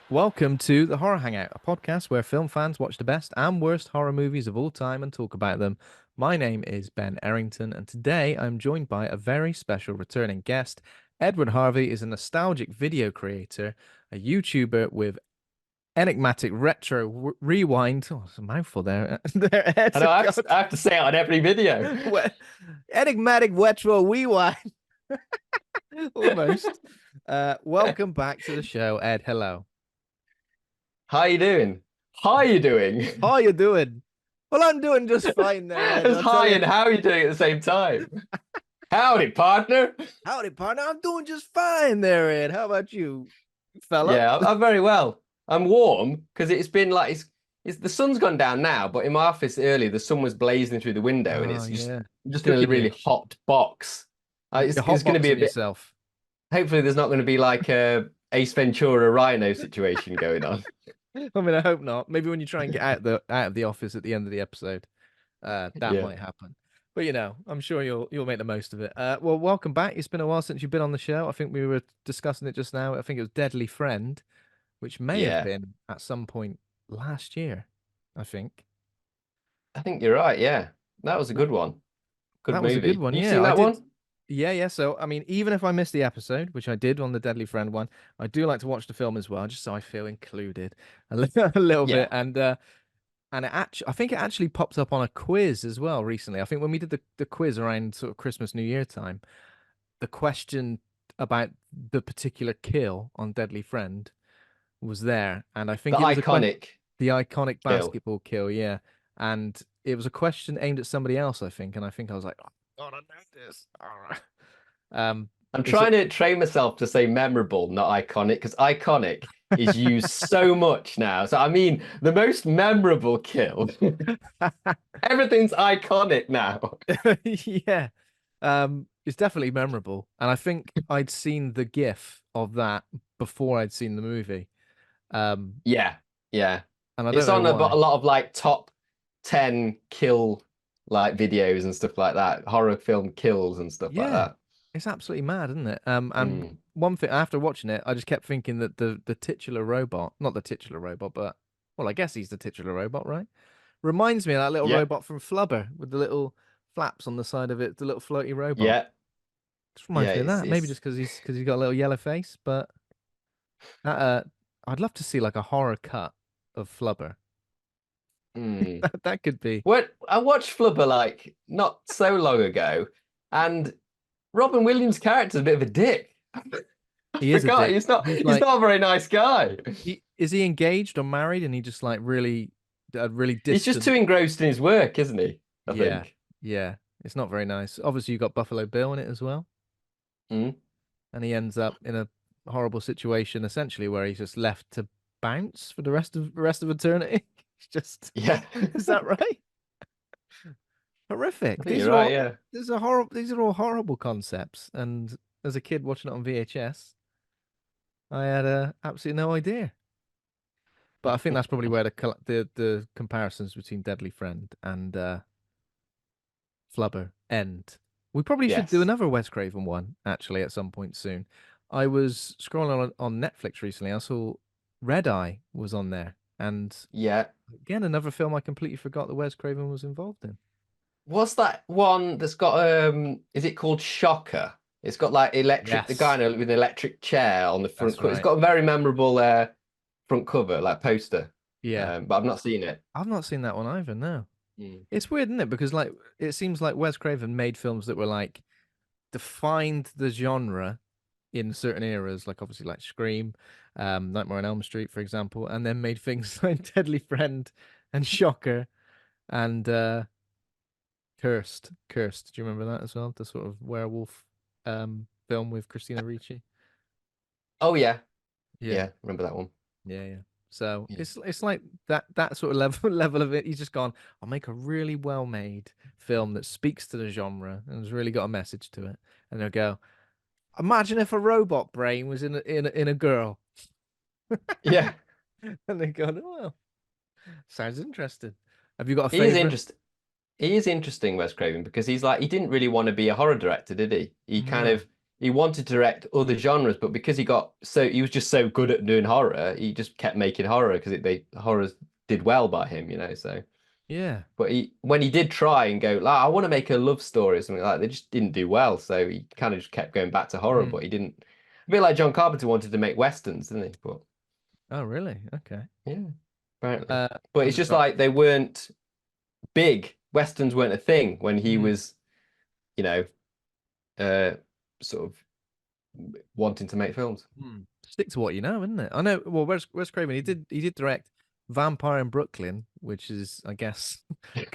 Welcome to the Horror Hangout, a podcast where film fans watch the best and worst horror movies of all time and talk about them. My name is Ben Errington, and today I'm joined by a very special returning guest. Edward Harvey is a nostalgic video creator, a YouTuber with enigmatic retro rewind. Oh, it's a mouthful there. There, Ed. I know I have to say it on every video. Enigmatic retro rewind. Almost. Welcome back to the show, Ed. Hello. How you doing? How you doing? How you doing? Well, I'm doing just fine there, Ed. It's hi and how are you doing at the same time? Howdy, partner. Howdy, partner. I'm doing just fine there, Ed. How about you, fella? Yeah, I'm very well. I'm warm because it's been like it's the sun's gone down now, but in my office earlier the sun was blazing through the window, and it's just in a really hot box. It's going to be a bit. Yourself. Hopefully, there's not going to be like a Ace Ventura Rhino situation going on. I mean, I hope not. Maybe when you try and get out of the office at the end of the episode, that might happen. But I'm sure you'll make the most of it. Well, welcome back. It's been a while since you've been on the show. I think we were discussing it just now. I think it was Deadly Friend, which may have been at some point last year. I think you're right. Yeah, that was a good one. That was a good one. You seen that one? Yeah. So, I mean, even if I missed the episode, which I did on the Deadly Friend one, I do like to watch the film as well, just so I feel included a little bit. And I think it actually popped up on a quiz as well recently. I think when we did the quiz around sort of Christmas, New Year time, the question about the particular kill on Deadly Friend was there, and I think the iconic basketball kill, yeah. And it was a question aimed at somebody else, I think, and I think I was like, oh, God, I know this. All right. I'm trying to train myself to say memorable, not iconic, because iconic is used so much now. So I mean, the most memorable kill. Everything's iconic now. Yeah. It's definitely memorable. And I think I'd seen the GIF of that before I'd seen the movie. Yeah. And it's on a lot of like top 10 kill like videos and stuff like that, horror film kills and stuff like that. It's absolutely mad, isn't it? And one thing after watching it, I just kept thinking that the titular robot, not the titular robot, but well, I guess he's the titular robot, right? Reminds me of that little robot from Flubber with the little flaps on the side of it, the little floaty robot. Yeah. Just reminds me of that. Maybe just because he's got a little yellow face, but I'd love to see like a horror cut of Flubber. That could be. What I watched Flubber like not so long ago, and Robin Williams' character is a bit of a dick. He is a dick. He's not a very nice guy. Is he engaged or married? And he just like really distant. He's just too engrossed in his work, isn't he? I think. Yeah. It's not very nice. Obviously, you got Buffalo Bill in it as well. And he ends up in a horrible situation, essentially, where he's just left to bounce for the rest of eternity. It's just is that right? Horrific. These are all horrible concepts. And as a kid watching it on VHS, I had absolutely no idea. But I think that's probably where the comparisons between Deadly Friend and Flubber end. We probably should do another Wes Craven one actually at some point soon. I was scrolling on Netflix recently. I saw Red Eye was on there, and again another film I completely forgot that Wes Craven was involved in. What's that one that's got is it called Shocker? It's got like electric the guy with an electric chair on the front cover. It's got a very memorable front cover, like poster. Yeah. But I've not seen it. I've not seen that one either, no. It's weird, isn't it? Because like it seems like Wes Craven made films that were like defined the genre in certain eras, like obviously like Scream, Nightmare on Elm Street, for example, and then made things like Deadly Friend and Shocker and Cursed. Do you remember that as well? The sort of werewolf film with Christina Ricci. Oh yeah. Remember that one. Yeah. So it's like that sort of level of it. He's just gone, I'll make a really well made film that speaks to the genre and has really got a message to it. And they'll go, imagine if a robot brain was in a girl. Yeah. And they go, oh, well, sounds interesting. Have you got a favorite? He is interesting, Wes Craven, because he didn't really want to be a horror director, did he? He kind of he wanted to direct other genres, but because he was just so good at doing horror, he just kept making horror because horrors did well by him, So Yeah. but when he did try and go, like, I want to make a love story or something like that, they just didn't do well. So he kind of just kept going back to horror, but he didn't. A bit like John Carpenter wanted to make westerns, didn't he? But Oh, really? Okay. yeah, apparently. Uh, But I'm it's just just trying. like they weren't big. Westerns weren't a thing when he Mm. was, you know, uh, sort of wanting to make films. Stick to what you know, isn't it? I know. Well, Wes Craven? He did direct Vampire in Brooklyn, which is, I guess,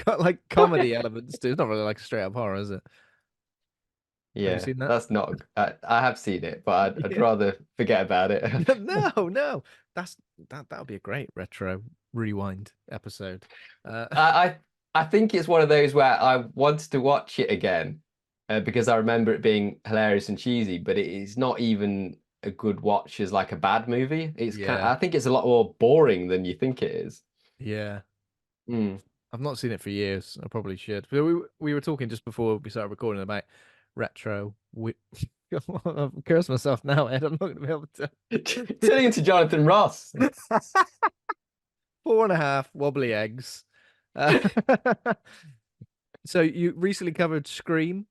got like comedy elements to it. It's not really like a straight up horror, is it? Have you Yeah, seen that? that's not. I have seen it, but I'd Yeah. rather forget about it. No, no. That would be a great retro rewind episode. I I think it's one of those where I wanted to watch it again because I remember it being hilarious and cheesy, but it is not even a good watch as like a bad movie. Yeah, I think it's a lot more boring than you think it is. yeah. Mm. I've not seen it for years. I probably should. But we were talking just before we started recording about retro. I've cursed myself now, Ed. I'm not going to be able to. Turning into Jonathan Ross. 4.5 wobbly eggs. Uh, so you recently covered Scream?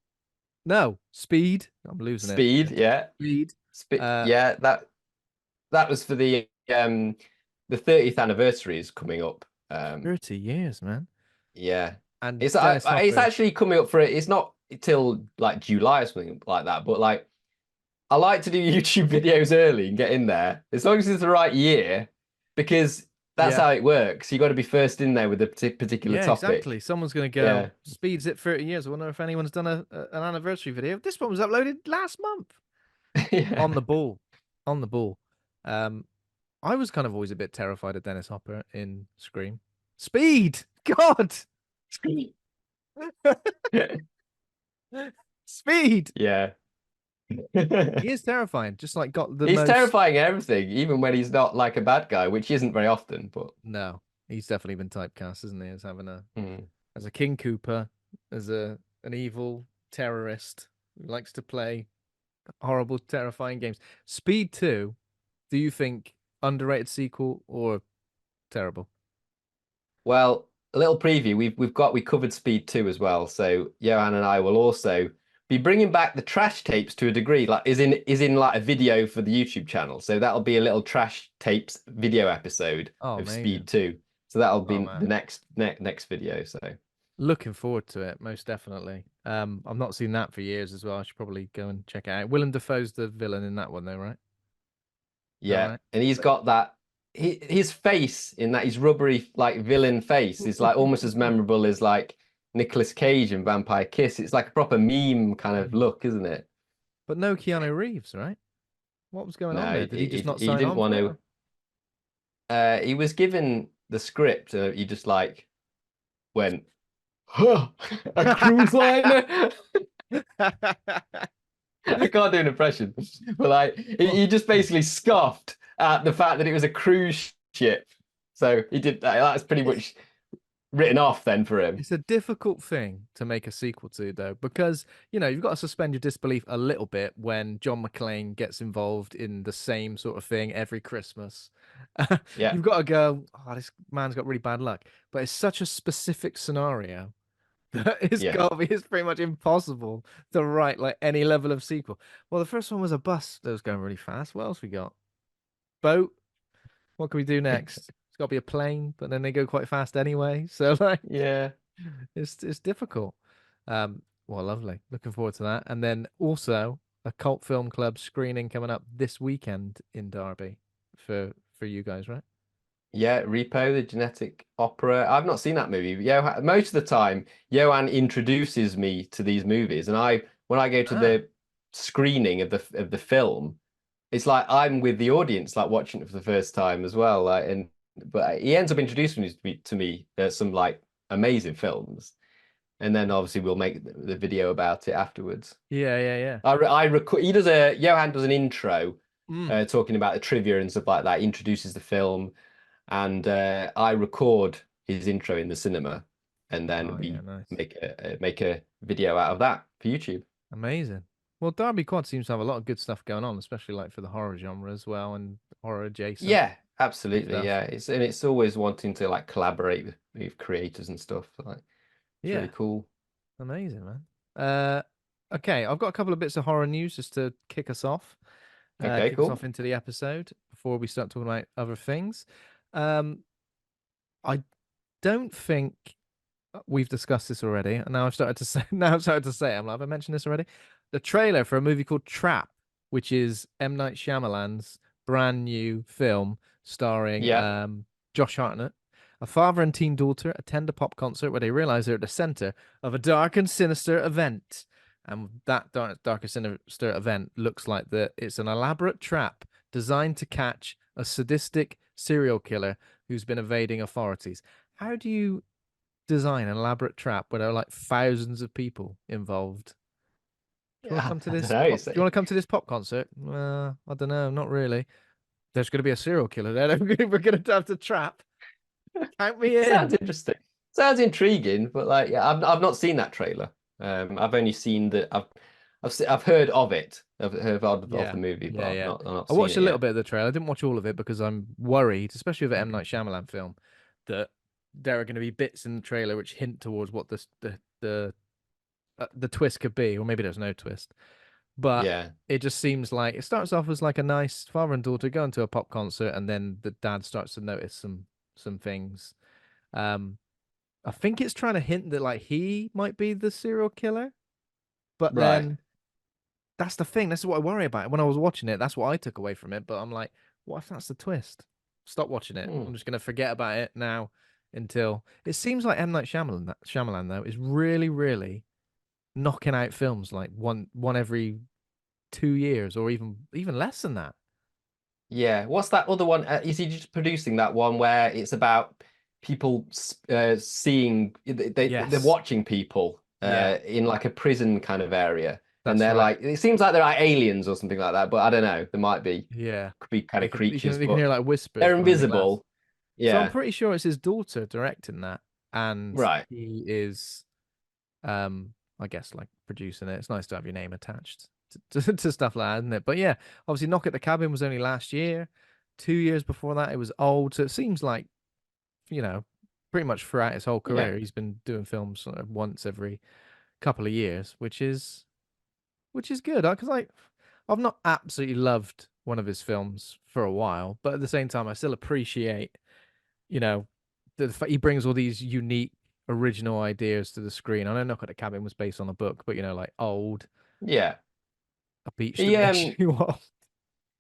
No, Speed. I'm losing it. Speed, yeah. Speed. Yeah, that was for the 30th anniversary is coming up. 30 years, man. Yeah. And It's Dennis it's Hopper. actually coming up for it. It's not till like July or something like that, but like I like to do YouTube videos early and get in there as long as it's the right year, because that's Yeah. how it works. You got to be first in there with a particular Yeah, topic. exactly. Someone's going to Yeah. go, Speed's at 30 years. I wonder if anyone's done an anniversary video. This one was uploaded last month. Yeah. On the ball. On the ball. I was kind of always a bit terrified of Dennis Hopper in Scream. Speed! God! Speed! Yeah. He is terrifying. Just like got the He's most. terrifying at everything, even when he's not like a bad guy, which isn't very often, but No, he's definitely been typecast, isn't he? As having mm. as a King Cooper, as an evil terrorist who likes to play horrible, terrifying games. Speed 2, do you think underrated sequel or terrible? Well, a little preview. We covered Speed 2 as well. So Johan and I will also be bringing back the trash tapes to a degree, like is in like a video for the YouTube channel. So that'll be a little trash tapes video episode Oh, of amazing. Speed 2. So that'll Oh, be man. the next video. So Looking forward to it, most definitely. I've not seen that for years as well. I should probably go and check it out. Willem Dafoe's the villain in that one, though, right? Is that yeah, right? and he's got that his face in that his rubbery like villain face is like almost as memorable as like Nicolas Cage in Vampire Kiss. It's like a proper meme kind of look, isn't it? But no Keanu Reeves, right? What was going on No, there? Did he just not he sign didn't on want for to. He was given the script. He just like went, huh, a cruise liner. it? I can't do an impression, but like he just basically scoffed at the fact that it was a cruise ship. So he did that. That's pretty much written off then for him. It's a difficult thing to make a sequel to, though, because you've got to suspend your disbelief a little bit when John McClane gets involved in the same sort of thing every Christmas. Yeah, You've got to go, oh, this man's got really bad luck. But it's such a specific scenario that yeah. it's pretty much impossible to write like any level of sequel. Well, the first one was a bus that was going really fast. What else we got? Boat. What can we do next? It's got to be a plane, but then they go quite fast anyway. So like, Yeah. it's difficult. Well, lovely. Looking forward to that. And then also a cult film club screening coming up this weekend in Derby for you guys, right? Yeah, Repo, the genetic opera. I've not seen that movie. Johan, most of the time, Johan introduces me to these movies, and when I go to Ah, the screening of the film, it's like I'm with the audience, like watching it for the first time as well. But he ends up introducing to me some like amazing films, and then obviously we'll make the video about it afterwards. yeah, yeah, yeah. I record. Johan does an intro, Mm. talking about the trivia and stuff like that. He introduces the film, and I record his intro in the cinema, and then Oh, yeah, we nice. make a video out of that for YouTube. Amazing. Well, Derby Quad seems to have a lot of good stuff going on, especially like for the horror genre as well and horror adjacent Yeah, absolutely. stuff. Yeah, it's always wanting to like collaborate with creators and stuff. Like it's really Yeah, cool. amazing, man. Uh, okay, I've got a couple of bits of horror news just to Okay, kick us cool. off into the episode before we start talking about other things. Um, I don't think we've discussed this already, and now I've started to say, now I've started to say, I'm like, have I mentioned this already? The trailer for a movie called Trap, which is M. Night Shyamalan's brand new film starring Yeah. Josh Hartnett. A father and teen daughter attend a pop concert where they realize they're at the center of a dark and sinister event. And that dark and sinister event looks like it's an elaborate trap designed to catch a sadistic serial killer who's been evading authorities. How do you design an elaborate trap where there are like thousands of people involved? Do you want to Yeah, come to I don't this know. pop? Do you want to come to this pop concert? I don't know, not really. There's going to be a serial killer there. We're going to have to trap. Count me Sounds in. interesting. Sounds intriguing, but like, yeah, I've not seen that trailer. I've only seen that I've heard of it. I've heard of Yeah, the movie, but yeah, yeah. I've not I seen watched it a little yet. bit of the trailer. I didn't watch all of it because I'm worried, especially with an M. Night Shyamalan film, that there are going to be bits in the trailer which hint towards what the twist could be, or maybe there's no twist. But Yeah, it just seems like it starts off as like a nice father and daughter going to a pop concert, and then the dad starts to notice some things. Um, I think it's trying to hint that like he might be the serial killer, but right. then that's the thing. That's what I worry about. When I was watching it, that's what I took away from it. But I'm like, what if that's the twist? Stop watching it. Hmm. I'm just gonna forget about it now until it seems like M. Night Shyamalan though is really, really knocking out films like one every 2 years or even less than that. Yeah. What's that other one? Is he just producing that one where it's about people seeing they're Yes. watching people Yeah, in like a prison kind of area, and that's they're right. like it seems like they're like aliens or something like that, but I don't know. There might be Yeah. could be kind They of can you creatures, can you can but hear like whispers they're behind the glass. invisible. So I'm Yeah. pretty sure it's his daughter directing that, and Right. he is I guess like producing it. It's nice to have your name attached to stuff like that, isn't it? But yeah, obviously Knock at the Cabin was only last year. 2 years before that it was Old. So it seems like, you know, pretty much throughout his whole Yeah. career he's been doing films sort of once every couple of years, which is good because I've not absolutely loved one of his films for a while, but at the same time I still appreciate, you know, he brings all these unique original ideas to the screen. I know Knock at the Cabin was based on a book, but you know, like Old, Yeah. A Beach That He Makes You Wild.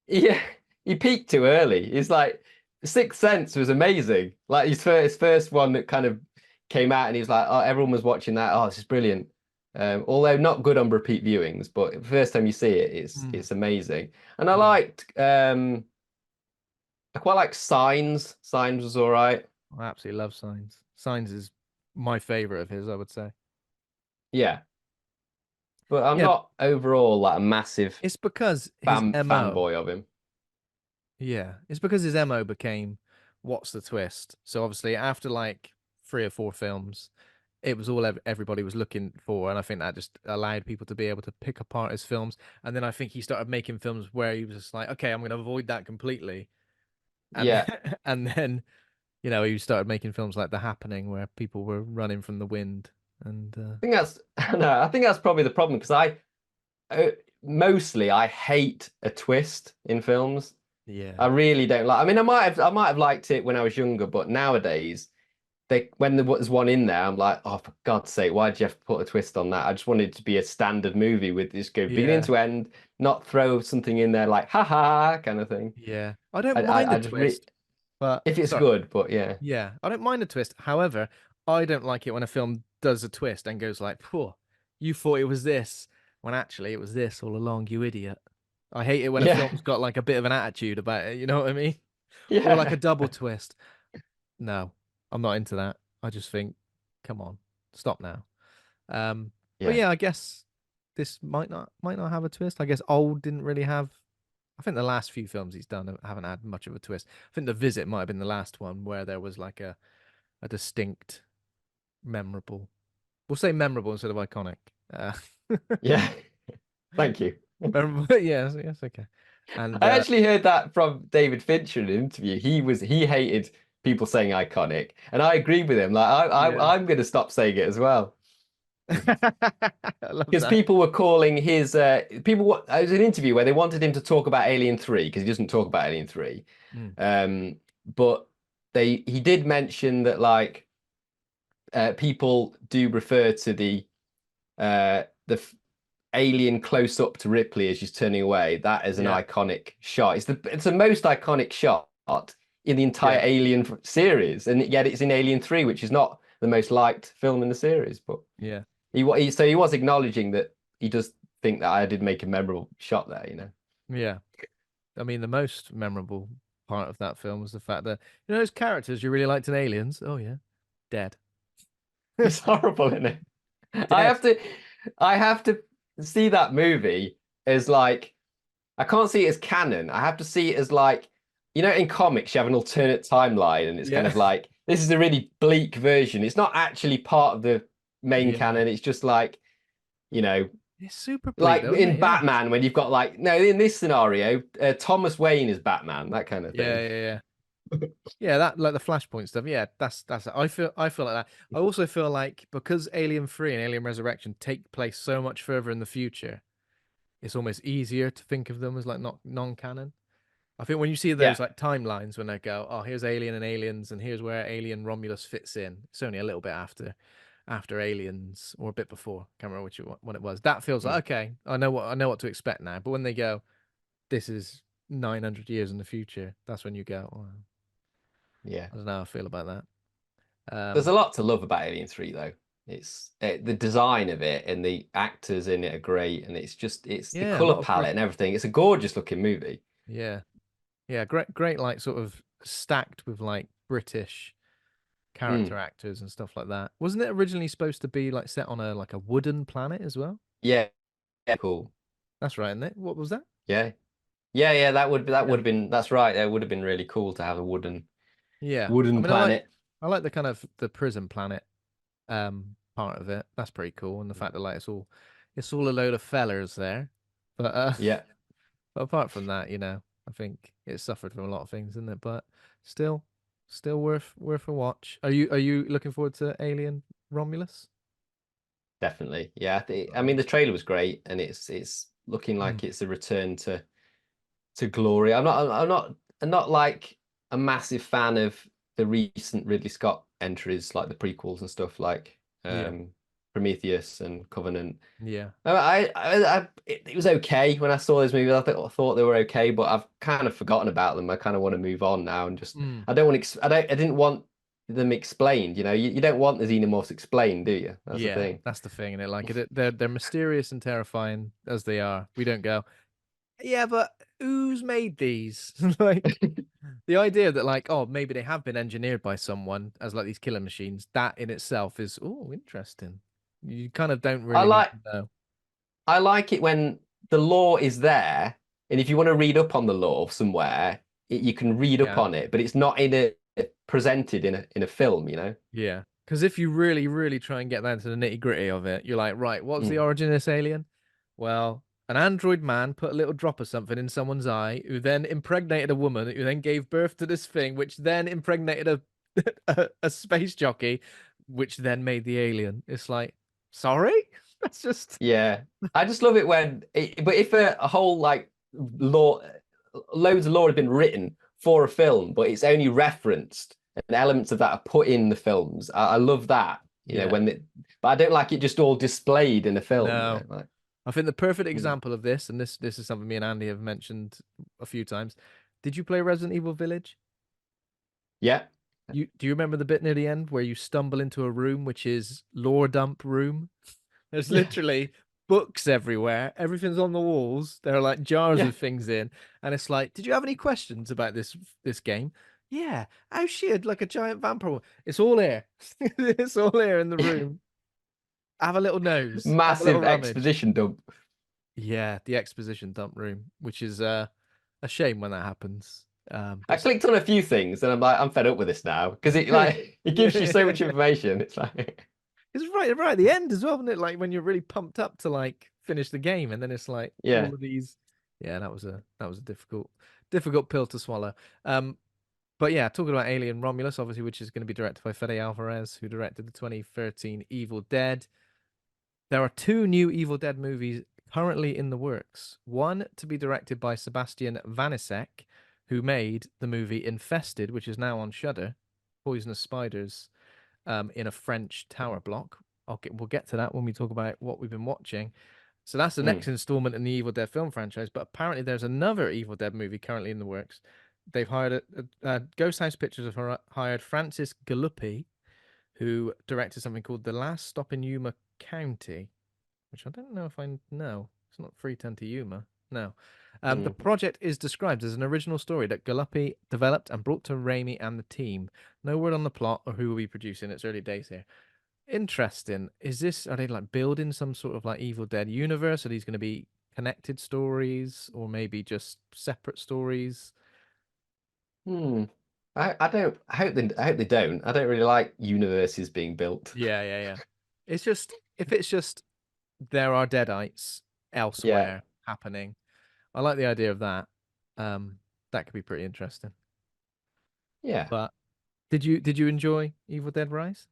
yeah, he peaked too early. He's like Sixth Sense was amazing. Like his first one that kind of came out and he was like, oh, everyone was watching that. Oh, this is brilliant. Although not good on repeat viewings, but the first time you see it, it's Mm, it's amazing. And yeah, I quite like Signs. Signs was all right. I absolutely love Signs. Signs is my favorite of his, I would say. Yeah. But I'm Yeah, not overall like a massive it's because his MO. fanboy of him. Yeah, it's because his MO became what's the twist. So obviously after like 3 or 4 films, it was all everybody was looking for, and I think that just allowed people to be able to pick apart his films. And then I think he started making films where he was just like, okay, I'm going to avoid that completely, and Yeah. then, and then he started making films like The Happening, where people were running from the wind, and I think that's no, I think that's probably the problem because uh, mostly I hate a twist in films. I yeah, really don't like. I mean, I might have liked it when I was younger, but nowadays when there was one in there, I'm like, oh, for God's sake, why did you have to put a twist on that? I just wanted it to be a standard movie with this go beginning yeah, to end, not throw something in there like ha ha kind of thing. yeah. I don't I mind I, the I just re twist, but if it's sorry. good, but yeah, Yeah, I don't mind a twist. However, I don't like it when a film does a twist and goes like, "Phew, you thought it was this, when actually it was this all along, you idiot." I hate it when a yeah, film's got like a bit of an attitude about it, you know what I mean? Or like a yeah, double twist. No, I'm not into that. I just think, come on, stop now. But yeah. yeah, I guess this might not have a twist. I guess Old didn't really have. I think the last few films he's done haven't had much of a twist. I think The Visit might have been the last one where there was like a distinct, memorable. We'll say memorable instead of iconic. Uh, Yeah. Thank you. Yes, yes, okay. And I actually heard that from David Fincher in an interview. He hated people saying iconic, and I agreed with him. Like yeah. I'm going to stop saying it as well. I love Because that. people were calling his people. It was an interview where they wanted him to talk about Alien 3 because he doesn't talk about Alien 3. Mm. But he did mention that like people do refer to the alien close up to Ripley as she's turning away. That is an iconic shot. It's the most iconic shot in the entire Alien series, and yet it's in Alien 3, which is not the most liked film in the series. But Yeah. he was acknowledging that he does think that I did make a memorable shot there, you know. Yeah. I mean, the most memorable part of that film was the fact that, you know, those characters you really liked in Aliens. Oh yeah, dead. It's horrible, isn't it? Dead. I have to see that movie as like, I can't see it as canon. I have to see it as like, you know, in comics you have an alternate timeline, and it's kind of like, this is a really bleak version. It's not actually part of the main canon. It's just like, you know, it's super bleak, like though, isn't in it? Batman when you've got like, no, in this scenario, Thomas Wayne is Batman, that kind of thing. Yeah, that like the Flashpoint stuff. Yeah, that's it. I feel like that. I also feel like because Alien 3 and Alien Resurrection take place so much further in the future, it's almost easier to think of them as like not non-canon. I think when you see those like timelines when they go, oh, here's Alien and Aliens, and here's where Alien Romulus fits in. It's only a little bit after Aliens, or a bit before. Can't remember when it was. That feels like okay, I know what to expect now. But when they go, this is 900 years in the future, that's when you go, oh, Yeah. I don't know how I feel about that. There's a lot to love about Alien 3 though. It's the design of it and the actors in it are great, and it's the color palette and everything. It's a gorgeous looking movie. Yeah. Yeah, great like sort of stacked with like British character actors and stuff like that. Wasn't it originally supposed to be like set on a wooden planet as well? Yeah, cool. That's right, isn't it? What was that? Yeah. That would have been, that's right. That would have been really cool to have a wooden planet. I like the kind of the prison planet part of it. That's pretty cool, and the fact that like it's all a load of fellers there. But but apart from that, you know, I think it suffered from a lot of things, isn't it? But still worth a watch. Are you looking forward to Alien Romulus? Definitely. Yeah. I mean, the trailer was great, and it's looking like it's a return to glory. I'm not like a massive fan of the recent Ridley Scott entries, like the prequels and stuff, like Prometheus and Covenant. Yeah. It was okay when I saw those movies. I thought they were okay, but I've kind of forgotten about them. I kind of want to move on now and just I didn't want them explained. You know, you don't want the xenomorphs explained, do you? That's the thing. That's the thing, and they're mysterious and terrifying as they are. We don't go, yeah, but who's made these? Like the idea that like, oh, maybe they have been engineered by someone as like these killer machines, that in itself is interesting. You kind of don't really need to know. I like it when the lore is there, and if you want to read up on the lore somewhere, you can read up on it, but it's not presented in a film, you know? Yeah. Because if you really, really try and get down to the nitty-gritty of it, you're like, right, what's the origin of this alien? Well, an android man put a little drop of something in someone's eye, who then impregnated a woman, who then gave birth to this thing, which then impregnated a space jockey, which then made the alien. It's like, sorry? That's just... Yeah. I just love it when... but if a whole, like, lore... Loads of lore had been written for a film, but it's only referenced, and elements of that are put in the films. I love that. You know, but I don't like it just all displayed in a film. No. You know, like... I think the perfect example of this, and this is something me and Andy have mentioned a few times. Did you play Resident Evil Village? Yeah. Do you remember the bit near the end where you stumble into a room which is lore dump room? There's literally books everywhere. Everything's on the walls. There are like jars of things in, and it's like, did you have any questions about this game? Yeah. How she had like a giant vampire. It's all here. It's all here in the room. Have a little nose. Massive exposition dump. Yeah, the exposition dump room, which is a shame when that happens. I clicked on a few things and I'm like, I'm fed up with this now, because it gives you so much information. It's like it's right at the end as well, isn't it? Like when you're really pumped up to like finish the game, and then it's like Yeah. all of these. Yeah, that was a difficult pill to swallow. But yeah, talking about Alien Romulus, obviously, which is going to be directed by Fede Alvarez, who directed the 2013 Evil Dead. There are 2 new Evil Dead movies currently in the works. One to be directed by Sebastian Vanisek, who made the movie Infested, which is now on Shudder, poisonous spiders in a French tower block. We'll get to that when we talk about what we've been watching. So that's the next installment in the Evil Dead film franchise. But apparently, there's another Evil Dead movie currently in the works. They've hired Ghost House Pictures have hired Francis Galuppi, who directed something called The Last Stop in Yuma County, which I don't know if I know. It's not 310 to Yuma. No. The project is described as an original story that Galuppi developed and brought to Raimi and the team. No word on the plot or who will be producing. It's early days here. Interesting. Are they like building some sort of like Evil Dead universe? Are these going to be connected stories or maybe just separate stories? I hope they don't. I don't really like universes being built. Yeah. It's just if it's just there are Deadites elsewhere happening. I like the idea of that. That could be pretty interesting. Yeah. But did you enjoy Evil Dead Rise?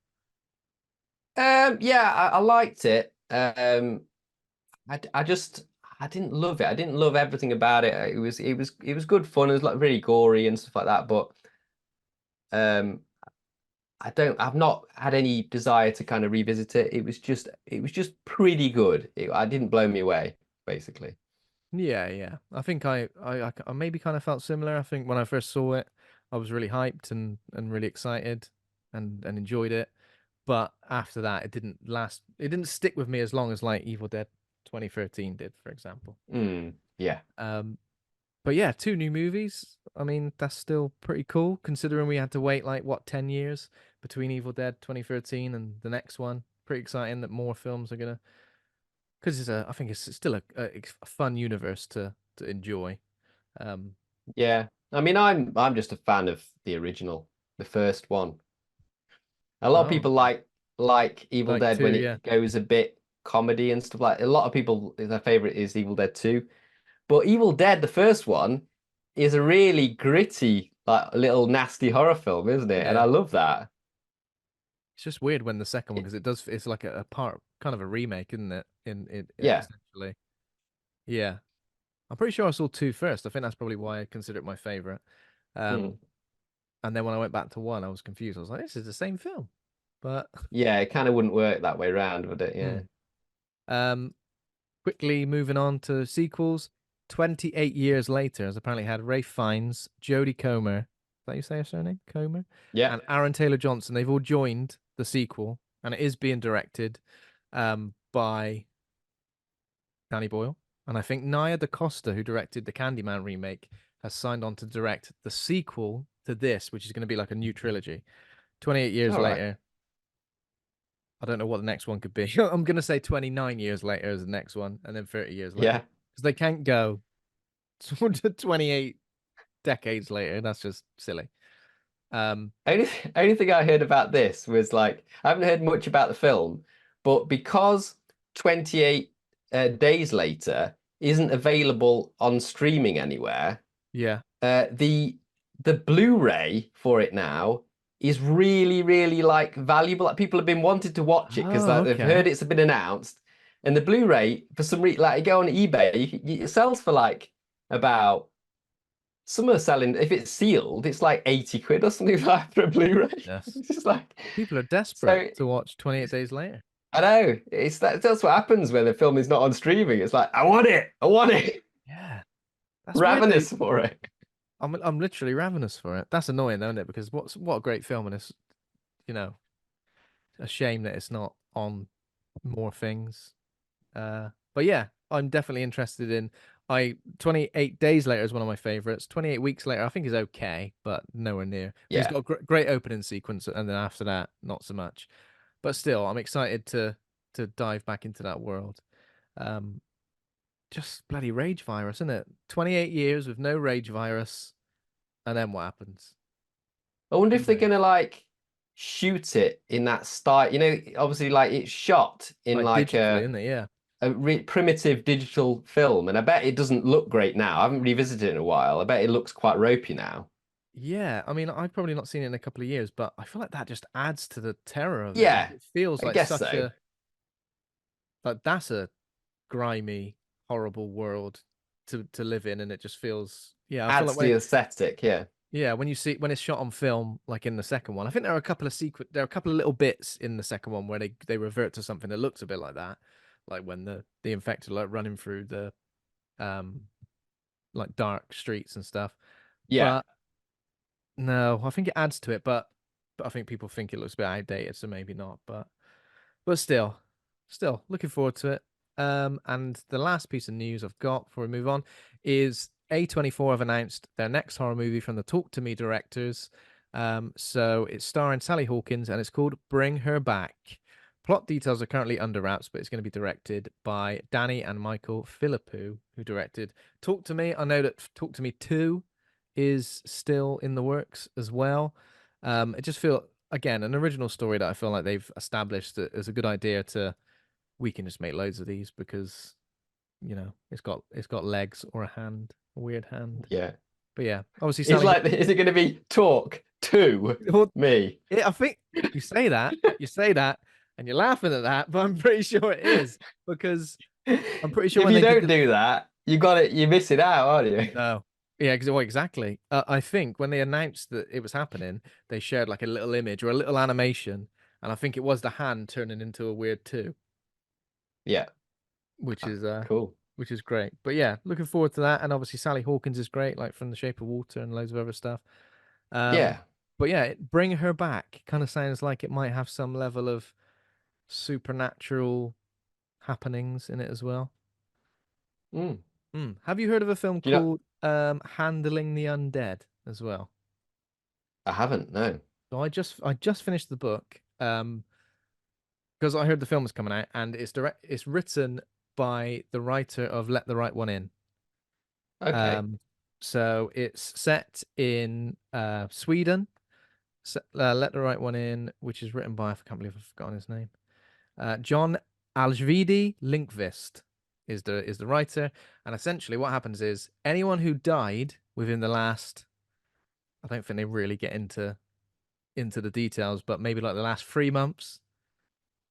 Yeah, I liked it. I didn't love it. I didn't love everything about it. It was good fun. It was like really gory and stuff like that. But I've not had any desire to kind of revisit it. It was just pretty good. I didn't blow me away, basically. Yeah. I think I maybe kind of felt similar. I think when I first saw it, I was really hyped and really excited and enjoyed it. But after that, it didn't last. It didn't stick with me as long as like Evil Dead 2013 did, for example. Yeah. But yeah, 2 new movies. I mean, that's still pretty cool considering we had to wait like what 10 years between Evil Dead 2013 and the next one. Pretty exciting that more films are gonna because I think it's still a fun universe to enjoy. Yeah. I mean, I'm just a fan of the original, the first one. A lot of Oh, people okay. like Evil Like Dead 2, when yeah. it goes a bit comedy and stuff like. A lot of people, their favorite is Evil Dead 2. But Evil Dead, the first one, is a really gritty, like little nasty horror film, isn't it? And I Yeah. love that. It's just weird when the second one because it's like a part kind of a remake, isn't it? Yeah. Essentially. Yeah. I'm pretty sure I saw 2 first. I think that's probably why I consider it my favorite. Mm. And then when I went back to 1, I was confused. I was like, this is the same film. But Yeah, it kind of wouldn't work that way around, would it? Yeah. hmm. um quickly moving on to sequels. 28 years later, has apparently had Ray Fiennes, Jodie Comer, is that you say her surname? Comer? Yeah. And Aaron Taylor Johnson. They've all joined the sequel, and it is being directed by Danny Boyle. And I think Nia DaCosta, who directed the Candyman remake, has signed on to direct the sequel to this, which is going to be like a new trilogy. 28 years All right. later, I don't know what the next one could be. I'm going to say 29 years later is the next one, and then 30 years later. Yeah. Because they can't go to 28 decades later. That's just silly. Only thing I heard about this was like I haven't heard much about the film, but because 28 days later isn't available on streaming anywhere, Yeah. The Blu-ray for it now is really, really like valuable. Like people have been wanting to watch it because Oh, like they've heard okay. it's been announced, and the Blu-ray for some reason, like you go on eBay, it sells for like about some are selling if it's sealed, it's like 80 quid or something like that for a Blu-ray. Yes. It's just like People are desperate so. to watch 28 Days Later. I know that's what happens when the film is not on streaming. It's like I want it, Yeah. That's weird. ravenous for it. I'm literally ravenous for it. That's annoying, though, isn't it? Because what a great film, and it's you know a shame that it's not on more things. But yeah, I'm definitely interested in. 28 Days Later is one of my favorites. 28 Weeks Later, I think is okay, but nowhere near. But it's Yeah, got a great opening sequence, and then after that, not so much. But still, I'm excited to dive back into that world. Um, just bloody rage virus, isn't it? 28 years with no rage virus, and then what happens? I wonder Who if they're knows? gonna like shoot it in that style. You know, obviously, like it's shot in Like like digitally, a isn't it? Yeah. primitive digital film, and I bet it doesn't look great now. I haven't revisited it in a while. I bet it looks quite ropey now. Yeah, I mean, I've probably not seen it in a couple of years, but I feel like that just adds to the terror of it. Like Yeah, it feels I like guess such so. a like that's a grimy, horrible world to live in, and it just feels yeah. I feel Adds like to the aesthetic. Yeah, when you see when it's shot on film, like in the second one, I think there are a couple of there are a couple of little bits in the second one where they revert to something that looks a bit like that, like when the infected like running through the um like dark streets and stuff. yeah, But no, I think it adds to it, but I think people think it looks a bit outdated, so maybe not. But still looking forward to it. And the last piece of news I've got before we move on is A24 have announced their next horror movie from the Talk to Me directors. So it's starring Sally Hawkins and it's called Bring Her Back. Plot details are currently under wraps, but it's going to be directed by Danny and Michael Philippou, who directed Talk to Me. I know that Talk to Me 2 is still in the works as well. It just feels again an original story that I feel like they've established that is a good idea to we can just make loads of these because it's got legs or a hand, a weird hand. yeah. But yeah, obviously It's Sally like, is it going to be talk to well, me? I think you say that and you're laughing at that, but I'm pretty sure it is because I'm pretty sure If when you they did don't do that, you got it. You miss it out, aren't you? no. Yeah, well, exactly. I think when they announced that it was happening, they shared like a little image or a little animation, and I think it was the hand turning into a weird two, Yeah, which is cool. which is great. But yeah, looking forward to that. And obviously Sally Hawkins is great, like from The Shape of Water and loads of other stuff. Yeah. But yeah, Bring Her Back kind of sounds like it might have some level of supernatural happenings in it as well. Mm. Have you heard of a film Do you know? called Handling the Undead as well? I haven't. No. So I just finished the book because I heard the film was coming out and it's written by the writer of Let the Right One In. Okay. So it's set in Sweden. Let the Right One In, which is written by I can't believe I've forgotten his name. John Alvidi Linkvist is the writer, and essentially what happens is anyone who died within the last I don't think they really get into the details, but maybe like the last 3 months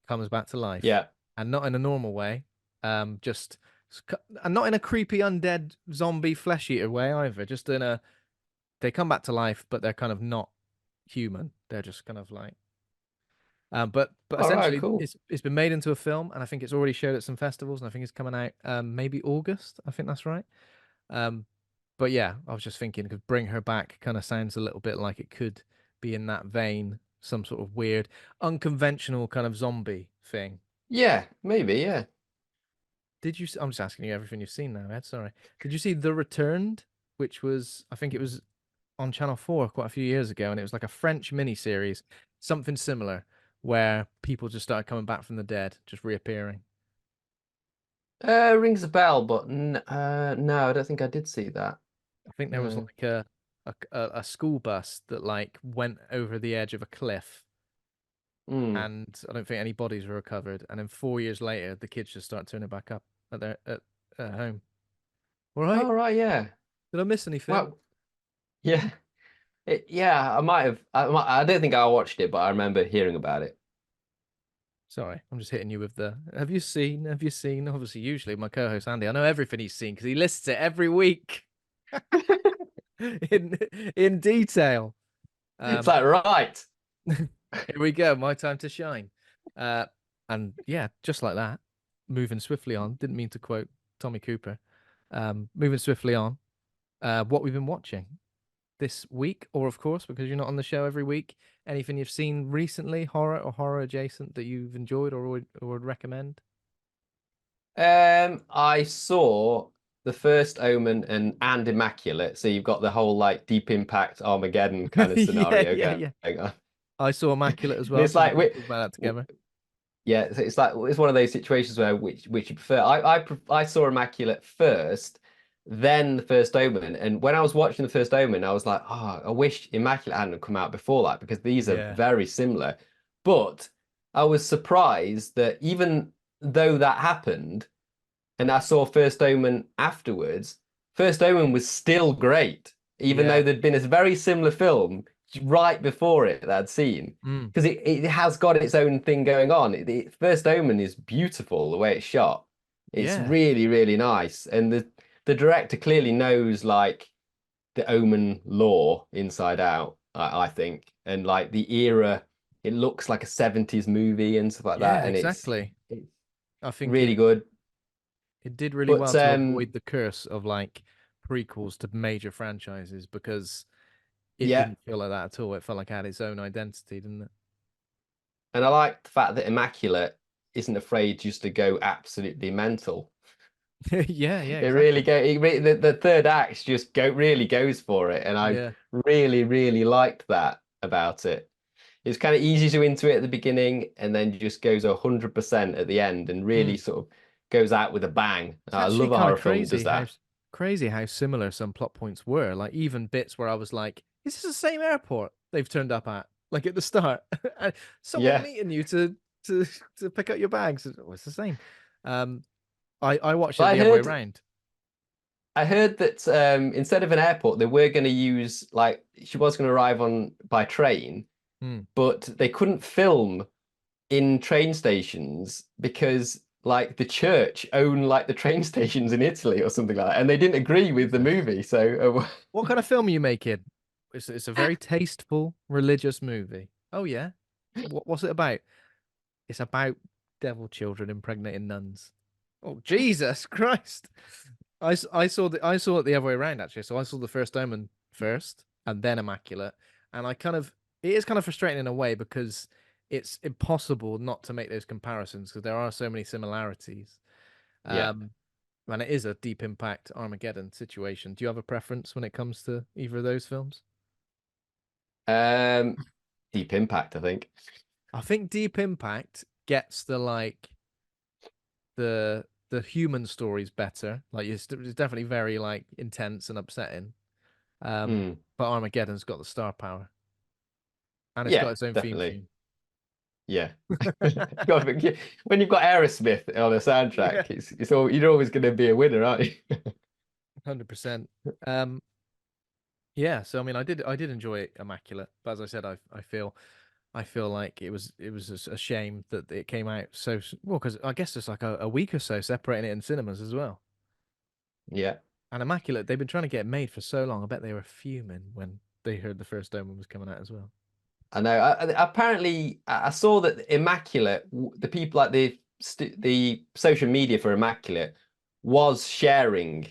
comes back to life, Yeah. and not in a normal way, just and not in a creepy undead zombie flesh eater way either. Just in a they come back to life, but they're kind of not human. They're just kind of like but All right. essentially Cool. it's been made into a film, and I think it's already showed at some festivals, and I think it's coming out maybe August. I think that's right. Um, but yeah, I was just thinking, because Bring Her Back kind of sounds a little bit like it could be in that vein, some sort of weird, unconventional kind of zombie thing. Yeah. Maybe. Yeah. I'm just asking you everything you've seen now, Ed. Sorry. Did you see The Returned, which was, I think it was on Channel 4 quite a few years ago, and it was like a French miniseries, something similar, where people just started coming back from the dead, just reappearing. Rings a bell, but no, I don't think I did see that. I think there was No. like a school bus that like went over the edge of a cliff, Mm. and I don't think any bodies were recovered. And then 4 years later, the kids just start turning back up at their at home. All right, All right. Yeah. did I miss anything? Well. Yeah. Yeah. I might have. I don't think I watched it, but I remember hearing about it. Sorry, I'm just hitting you with the. Have you seen? Have you seen? Obviously, usually my co-host Andy, I know everything he's seen because he lists it every week in in detail. It's Um, like right. Here we go, my time to shine. Uh, and yeah, just like that, moving swiftly on. Didn't mean to quote Tommy Cooper. Moving swiftly on. What we've been watching this week, or of course, because you're not on the show every week, anything you've seen recently, horror or horror adjacent that you've enjoyed or would recommend? I saw the first Omen and Immaculate, so you've got the whole like Deep Impact Armageddon kind of Yeah, scenario yeah, yeah. going on. I saw Immaculate as And well, it's so we like can talk about that together. yeah, so it's like it's one of those situations where which you prefer. I saw Immaculate first, then the first Omen, and when I was watching the first Omen, I was like, oh, I wish Immaculate hadn't come out before that because these are Yeah. very similar. But I was surprised that even though that happened, and I saw First Omen afterwards, First Omen was still great, even though Yeah. there'd been a very similar film right before it that I'd seen. Mm. Because it has got its own thing going on. First Omen is beautiful the way it's shot. It's Yeah. really, really nice. And the director clearly knows like the Omen lore inside out, I think. And like the era, it looks like a 70s movie and stuff like Yeah, that. And it's exactly. it's I think really good. it did really But well to avoid the curse of like prequels to major franchises because it yeah, didn't feel like that at all. It felt like it had its own identity, didn't and I like the fact that Immaculate isn't afraid just to go absolutely mental. it? Yeah, yeah, It really exactly. go the third act just really goes for it, and I Yeah. really, really liked that about it. It's kind of easy to into it at the beginning, and then just goes 100% at the end, and really Mm. sort of goes out with a bang. It's I actually love a kind of horror film that does crazy that. how similar some plot points were. Like even bits where I was like, "Is this the same airport they've turned up at?" Like at the start, and someone Yeah, meeting you to to pick up your bags. Oh, it's the same. Um, I watched but it the other way around. I heard that instead of an airport, they were going to use like she was going to arrive on by train, Hmm. but they couldn't film in train stations because like the church own like the train stations in Italy or something like that, and they didn't agree with the Jesus. movie. So What kind of film are you making? It's a very tasteful religious movie. Oh yeah. What's it about? It's about devil children impregnating nuns. Oh Jesus Christ! I saw it the other way around actually. So I saw the first Omen first, and then Immaculate, and it is kind of frustrating in a way because it's impossible not to make those comparisons because there are so many similarities. yeah, Um, and it is a Deep Impact Armageddon situation. Do you have a preference when it comes to either of those films? um, Deep Impact, I think. I think Deep Impact gets the human stories better. Like it's definitely very like intense and upsetting. Mm, But Armageddon's got the star power and it's got yeah, its own theme definitely. tune. Yeah. When you've got Aerosmith on a Yeah, soundtrack, it's all you're always going to be a winner, aren't you? 100%. Um, yeah. So I mean, I did enjoy Immaculate, but as I said, I feel like it was a shame that it came out well because I guess it's like a week or so separating it in cinemas as well. Yeah. And Immaculate, they've been trying to get it made for so long. I bet they were fuming when they heard the first Omen was coming out as well. I know. Apparently, I saw that Immaculate, the people like the social media for Immaculate was sharing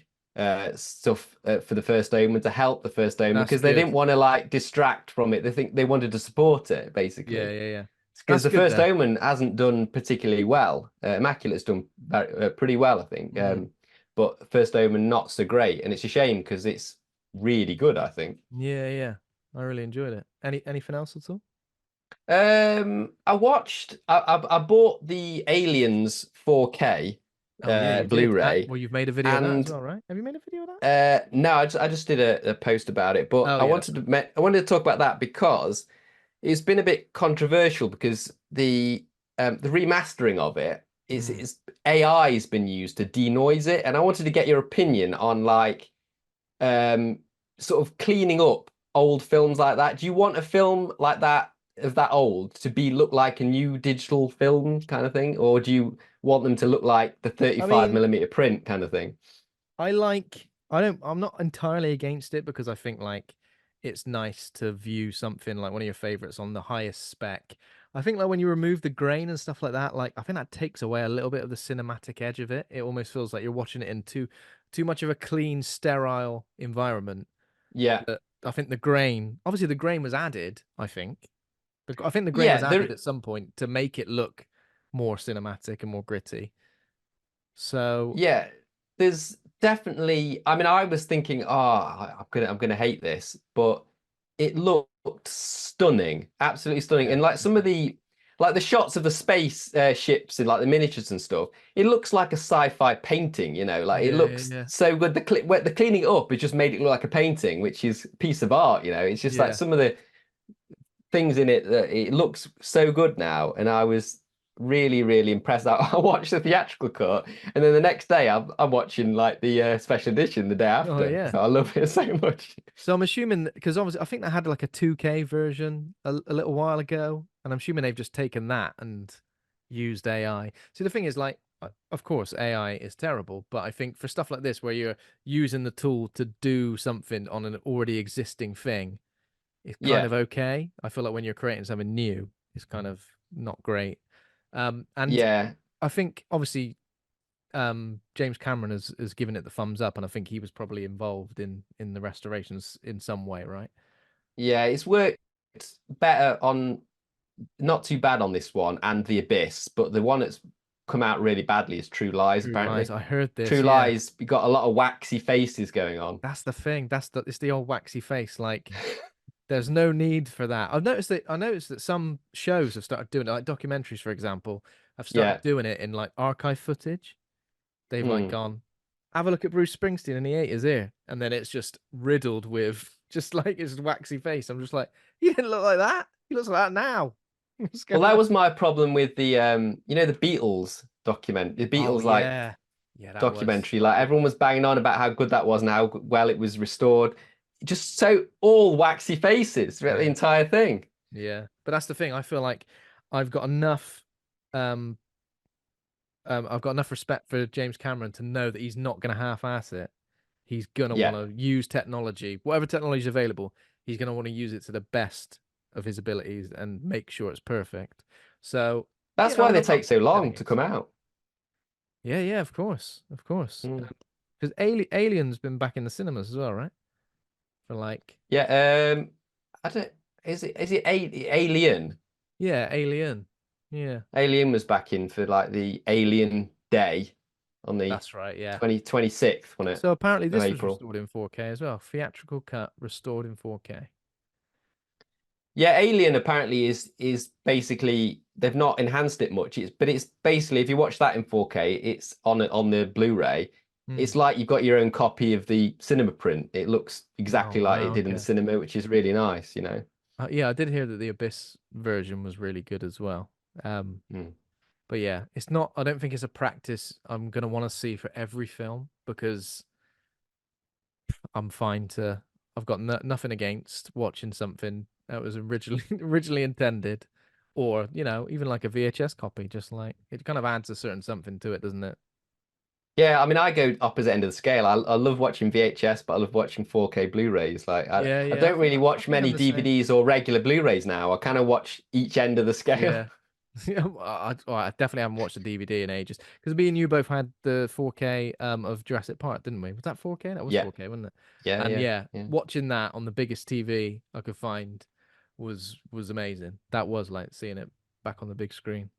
stuff for the First Omen to help the First Omen That's because they good. didn't want to like distract from it. They wanted to support it Yeah, basically. yeah, yeah. Because That's the good First then. Omen hasn't done particularly well. Immaculate's done pretty well, I think. Mm. But First Omen not so great, and it's a shame because it's really good, I think. Yeah, yeah. I really enjoyed it. Anything else at all? I bought the Aliens 4K Oh yeah, you did. Blu-ray, Well, you've made a video of that as and well, right? Have you made a video of that? no, I just did a post about it, but Oh yeah, that's right. I wanted to talk about that because it's been a bit controversial because the remastering of it Mm. is AI has been used to denoise it, and I wanted to get your opinion on like um sort of cleaning up old films like that. Do you want a film like that of that old to be look like a new digital film kind of thing, or do you want them to look like the I 35 mean, millimeter print kind of thing? I'm not entirely against it because I think like it's nice to view something like one of your favorites on the highest spec. I think like when you remove the grain and stuff like that, like I think that takes away a little bit of the cinematic edge of it. It almost feels like you're watching it in too much of a clean, sterile environment. Yeah, That I think the grain, obviously the grain was added, I think. I think the grain was yeah, added at some point to make it look more cinematic and more gritty. So, yeah. There's definitely. I mean, I was thinking, I'm gonna hate this, but it looked stunning, absolutely stunning. yeah, And like some of agreed. the shots of the space ships and like the miniatures and stuff, it looks like a sci-fi painting. Like it Yeah, yeah, looks yeah. so good. The cleaning it up, it just made it look like a painting, which is a piece of art. It's just like Yeah. some of the things in it that it looks so good now. And I was really, really impressed. I watched the theatrical cut, and then the next day I'm watching like the special edition the day Oh after. yeah. I love it so much. So I'm assuming because obviously I think they had like a 2K version a little while ago, and I'm assuming they've just taken that and used AI. See, the thing is, like, of course, AI is terrible, but I think for stuff like this, where you're using the tool to do something on an already existing thing, it's kind Yeah, of okay. I feel like when you're creating something new, it's kind of not great. And yeah. I think obviously James Cameron has given it the thumbs up, and I think he was probably involved in the restorations in some way, right? Yeah, it's worked better on, not too bad on this one and The Abyss, but the one that's come out really badly is True Lies, True Lies. apparently. I heard this. True Yeah, Lies, we got a lot of waxy faces going on. that's the thing. It's the old waxy face. Like, there's no need for that. I noticed that some shows have started doing it, like documentaries, for example, have started Yeah. doing it in like archive footage. They've like Mm. gone, have a look at Bruce Springsteen in the 80s here, and then it's just riddled with just like his waxy face. I'm just like, he didn't look like that. He looks like that now. What's Well, going that on? was my problem with the the Beatles the Oh Beatles like yeah, yeah, that was. documentary. Like everyone was banging on about how good that was and how well it was restored. Just so all waxy faces throughout the Yeah, entire thing. yeah. But that's the thing. I feel like I've got enough. Um, I've got enough respect for James Cameron to know that he's not going to half-ass it. He's going to want Yeah. to use technology, whatever technology is available. He's going to want to use it to the best of his abilities and make sure it's perfect. So, That's why and they I'm not take so dead long to against come it. out. Yeah, yeah, of course, of course. Mm. Because Alien's been back in the cinemas as well, right? For like, Yeah, I don't is it Alien? yeah, Alien. Yeah, Alien was back in for like the Alien Day on the that's right. Yeah. 26th, wasn't it? So apparently Of this was April. restored in 4K as well. Theatrical cut restored in 4K. Yeah, Alien apparently is basically they've not enhanced it much. It's basically if you watch that in 4K, it's on the Blu-ray. Hmm. It's like you've got your own copy of the cinema print. It looks Oh exactly like wow, it did in the okay. cinema, which is really nice, you know. Yeah, I did hear that the Abyss version was really good as well. Um, Mm. but yeah, it's not. I don't think it's a practice I'm gonna want to see for every film because I'm fine to. I've got nothing against watching something that was originally originally intended, or even like a VHS copy. Just like it kind of adds a certain something to it, doesn't it? Yeah, I mean, I go opposite end of the scale. I love watching VHS, but I love watching 4K Blu-rays. Like, Yeah, I yeah. don't really I watch think I'm many the same. DVDs or regular Blu-rays now. I kind of watch each end of the scale. Yeah. Yeah, I definitely haven't watched a DVD in ages because me and you both had the 4K of Jurassic Park, didn't we? Was that 4K? That was Yeah, 4K, wasn't it? yeah, And yeah, yeah, yeah, watching that on the biggest TV I could find was amazing. That was like seeing it back on the big screen.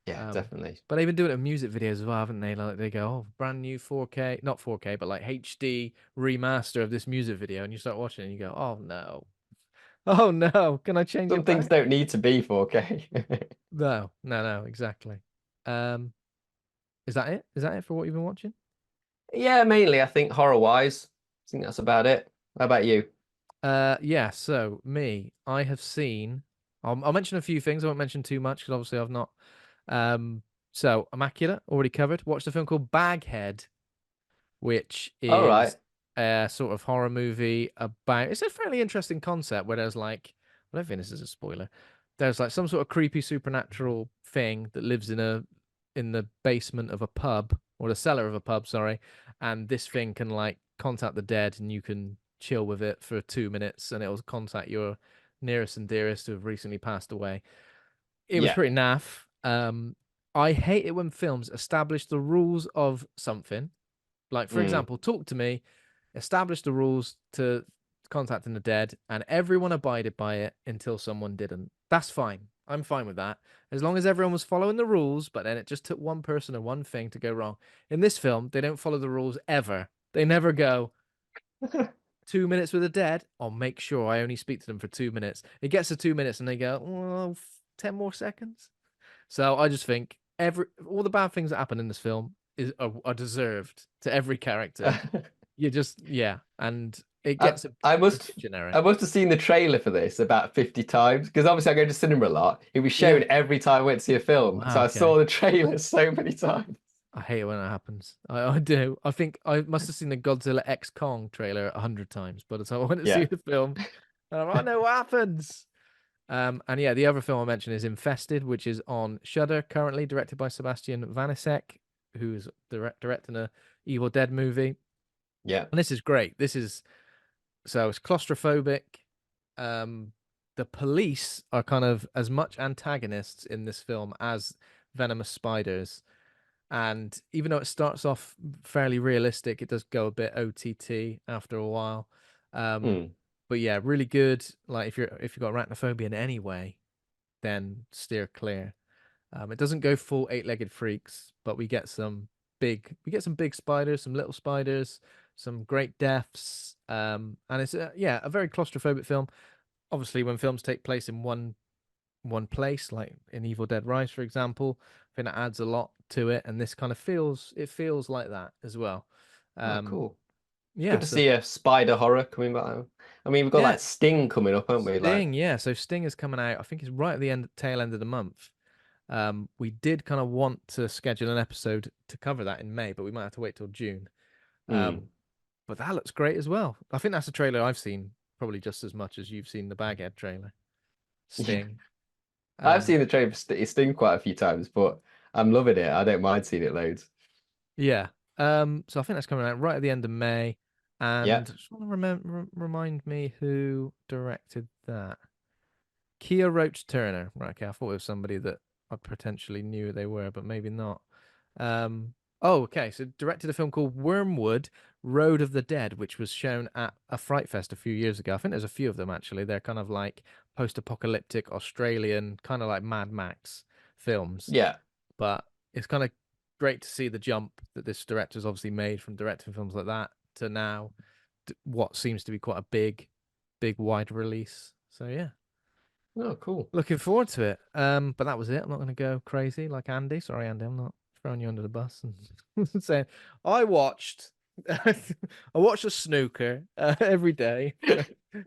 yeah, Um, definitely. but they've been doing it in music videos as well, haven't they? Like they go, oh, brand new 4K, not 4K, but like HD remaster of this music video, and you start watching it and you go, oh no, oh no, can I change Some it things back? don't need to be 4K. No, no, no, exactly. Um, is that it? Is that it for what you've been watching? Yeah, mainly I think horror-wise. I think that's about it. How about you? Yeah. So me, I have seen. I'll mention a few things. I won't mention too much because obviously I've not. Um, so Immaculate already covered. Watched a film called Baghead, which All right. is a sort of horror movie about. It's a fairly interesting concept where there's like, I don't think this is a spoiler. There's like some sort of creepy supernatural thing that lives in the basement of a pub or the cellar of a pub, sorry, and this thing can like contact the dead and you can chill with it for 2 minutes and it'll contact your nearest and dearest who have recently passed away. It was Yeah. pretty naff. I hate it when films establish the rules of something, like, for Mm. example, Talk to Me established the rules to contacting the dead, and everyone abided by it until someone didn't. That's fine. I'm fine with that. As long as everyone was following the rules, but then it just took one person or one thing to go wrong. In this film, they don't follow the rules ever. They never go 2 minutes with the dead. I'll make sure I only speak to them for 2 minutes. It gets to 2 minutes and they go, well, 10 more seconds. So I just think all the bad things that happen in this film are deserved to every character. You just, yeah. And it gets I a bit must generic. I must have seen the trailer for this about 50 times because obviously I go to cinema a lot. It was shown Yeah. every time I went to see a film. So Wow. I Okay. saw the trailer so many times. I hate it when that happens. I do. I think I must have seen the Godzilla X Kong trailer 100 times by the time I went to see Yeah. the film. And I'm like, I know what happens. And yeah, the other film I mentioned is Infested, which is on Shudder currently, directed by Sebastian Vanisek, who's directing a Evil Dead movie. Yeah. And this is great. So it's claustrophobic. The police are kind of as much antagonists in this film as venomous spiders. And even though it starts off fairly realistic, it does go a bit OTT after a while. Mm. But yeah, really good. Like if you've got arachnophobia in any way, then steer clear. It doesn't go full eight-legged freaks, but we get some big spiders, some little spiders, some great deaths. And it's a very claustrophobic film. Obviously, when films take place in one place, like in Evil Dead Rise, for example, I think that adds a lot to it, and this kind of feels like that as well. Oh, Um, cool. It's yeah, good to so see a spider horror coming back. I mean, we've got yeah, like Sting coming up, haven't we? Like, Sting, yeah. So Sting is coming out. I think it's right at the tail end of the month. We did kind of want to schedule an episode to cover that in May, but we might have to wait till June. mm. But that looks great as well. I think that's a trailer I've seen probably just as much as you've seen the Baghead trailer. Yeah. Sting. I've Um, seen the trailer for Sting quite a few times, but I'm loving it. I don't mind seeing it loads. yeah. So I think that's coming out right at the end of May. Yeah. And just want to remind me who directed that. Kia Roach Turner. Right, okay. I thought it was somebody that I potentially knew who they were, but maybe not. Oh, okay. So directed a film called Wormwood, Road of the Dead, which was shown at a Fright Fest a few years ago. I think there's a few of them actually. They're kind of like post-apocalyptic Australian, kind of like Mad Max films. Yeah. But it's kind of great to see the jump that this director's obviously made from directing films like that to now what seems to be quite a big wide release. So yeah, Oh, cool. looking forward to it. But that was it. I'm not going to go crazy like Andy. Sorry, Andy. I'm not throwing you under the bus and saying I watched. I watched a snooker every day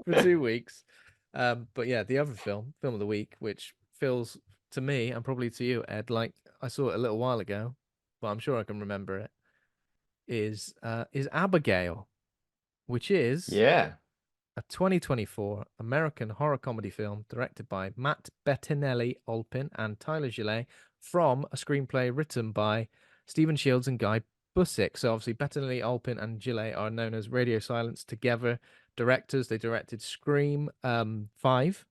for 2 weeks. But yeah, the other film of the week, which feels to me and probably to you, Ed, like I saw it a little while ago, but I'm sure I can remember it. Is Abigail, which is Yeah. a 2024 American horror comedy film directed by Matt Bettinelli-Olpin and Tyler Gillett from a screenplay written by Stephen Shields and Guy Busick. So obviously Bettinelli-Olpin and Gillett are known as Radio Silence together directors. They directed Scream 5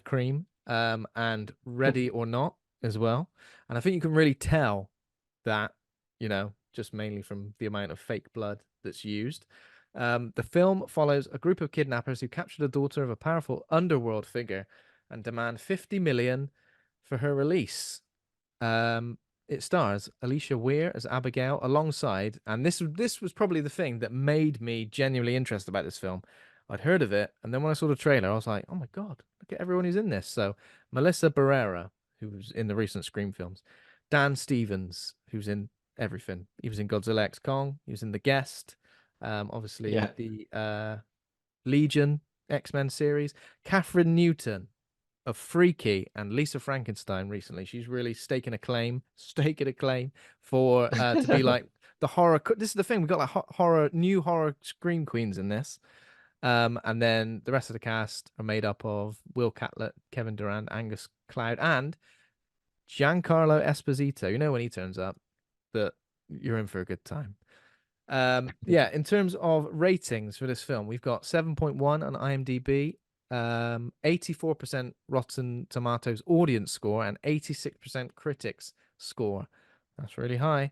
Cream, and Ready or Not as well. And I think you can really tell that, just mainly from the amount of fake blood that's used. The film follows a group of kidnappers who capture the daughter of a powerful underworld figure and demand 50 million for her release. It stars Alisha Weir as Abigail alongside, and this was probably the thing that made me genuinely interested about this film. I'd heard of it, and then when I saw the trailer, I was like, oh my God, look at everyone who's in this. So Melissa Barrera, who was in the recent Scream films, Dan Stevens, who's in everything. He was in Godzilla X Kong, he was in The Guest, obviously Yeah. the Legion X-Men series. Kathryn Newton of Freaky and Lisa Frankenstein recently. She's really staking a claim for to be like the horror. This is the thing, we got like new horror scream queens in this. And then the rest of the cast are made up of Will Catlett, Kevin Durand, Angus Cloud, and Giancarlo Esposito. You know when he turns up, that you're in for a good time. Yeah, in terms of ratings for this film, we've got 7.1 on IMDb, 84% Rotten Tomatoes audience score, and 86% critics score. That's really high.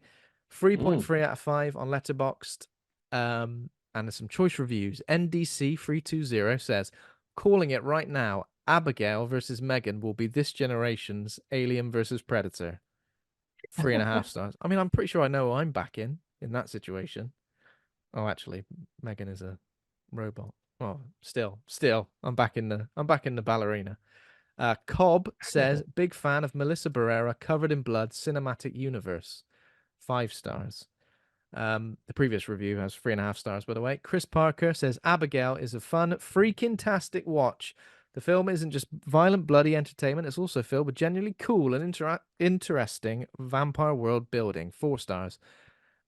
3.3 out of 5 on Letterboxd. And there's some choice reviews. NDC320 says, calling it right now, Abigail versus Megan will be this generation's Alien versus Predator. 3.5 stars. I mean, I'm pretty sure I know who I'm backing in that situation. Oh, actually, Megan is a robot. Oh, still, I'm back in the ballerina. Cobb says, big fan of Melissa Barrera, covered in blood, cinematic universe. 5 stars. The previous review has 3.5 stars, by the way. Chris Parker says Abigail is a fun, freaking-tastic watch. The film isn't just violent, bloody entertainment. It's also filled with genuinely cool and interesting vampire world building. 4 stars.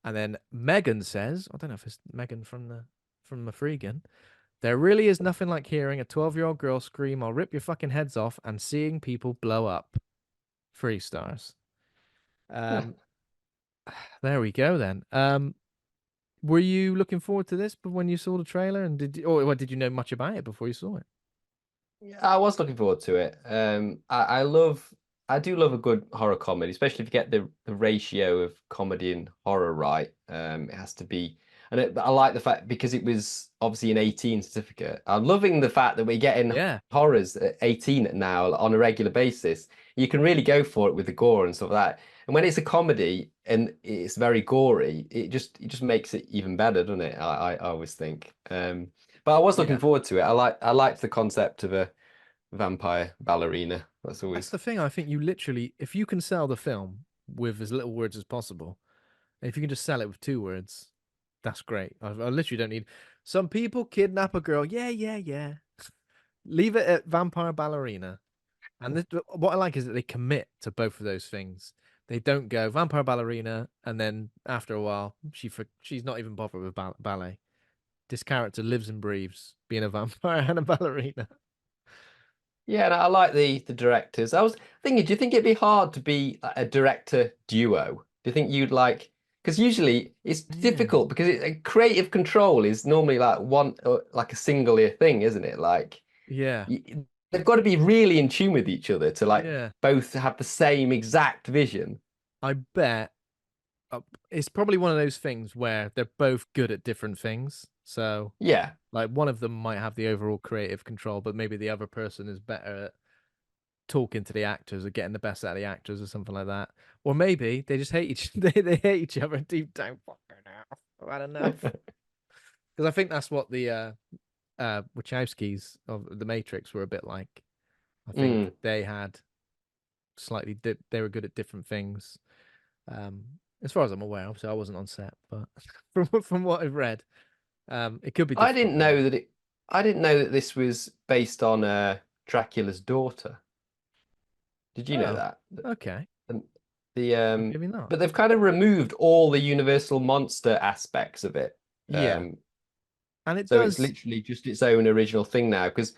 And then Megan says, I don't know if it's Megan from the Freegan. There really is nothing like hearing a 12-year-old girl scream, "I'll rip your fucking heads off," and seeing people blow up. 3 stars. There we go then. Were you looking forward to this when you saw the trailer, and did you know much about it before you saw it? Yeah, I was looking forward to it. I do love a good horror comedy, especially if you get the ratio of comedy and horror right. It has to be, and I like the fact because it was obviously an 18 certificate. I'm loving the fact that we're getting Yeah. horrors at 18 now on a regular basis. You can really go for it with the gore and stuff like that. And when it's a comedy and it's very gory, it just makes it even better, doesn't it? I always think. But I was looking Yeah. forward to it. I liked the concept of a vampire ballerina. That's That's always the thing. I think you literally, if you can sell the film with as little words as possible, and if you can just sell it with 2 words, that's great. I literally don't need. Some people kidnap a girl. Yeah, yeah, yeah. Leave it at vampire ballerina. And what I like is that they commit to both of those things. They don't go vampire ballerina, and then after a while, she's not even bothered with ballet. This character lives and breathes being a vampire and a ballerina. yeah. And I like the directors. I was thinking, do you think it'd be hard to be a director duo? Do you think you'd like? Because usually it's Yeah. difficult because creative control is normally like one like a singular thing, isn't it? Like Yeah. they've got to be really in tune with each other to like Yeah. both have the same exact vision. I bet it's probably one of those things where they're both good at different things. So, Yeah. like, one of them might have the overall creative control, but maybe the other person is better at talking to the actors or getting the best out of the actors or something like that. Or maybe they just hate each they hate each other deep down. Fucking hell. I've had enough. Because I think that's what the Wachowskis of the Matrix were a bit like. I think Mm. they had they were good at different things. Um, as far as I'm aware, obviously I wasn't on set, but from what I've read, it could be I difficult didn't for them. know that it. I didn't know that this was based on Dracula's daughter. Did you know Oh, that? okay. And the Maybe not. but they've kind of removed all the Universal monster aspects of it. Yeah, and it So it's does. literally just its own original thing now. Because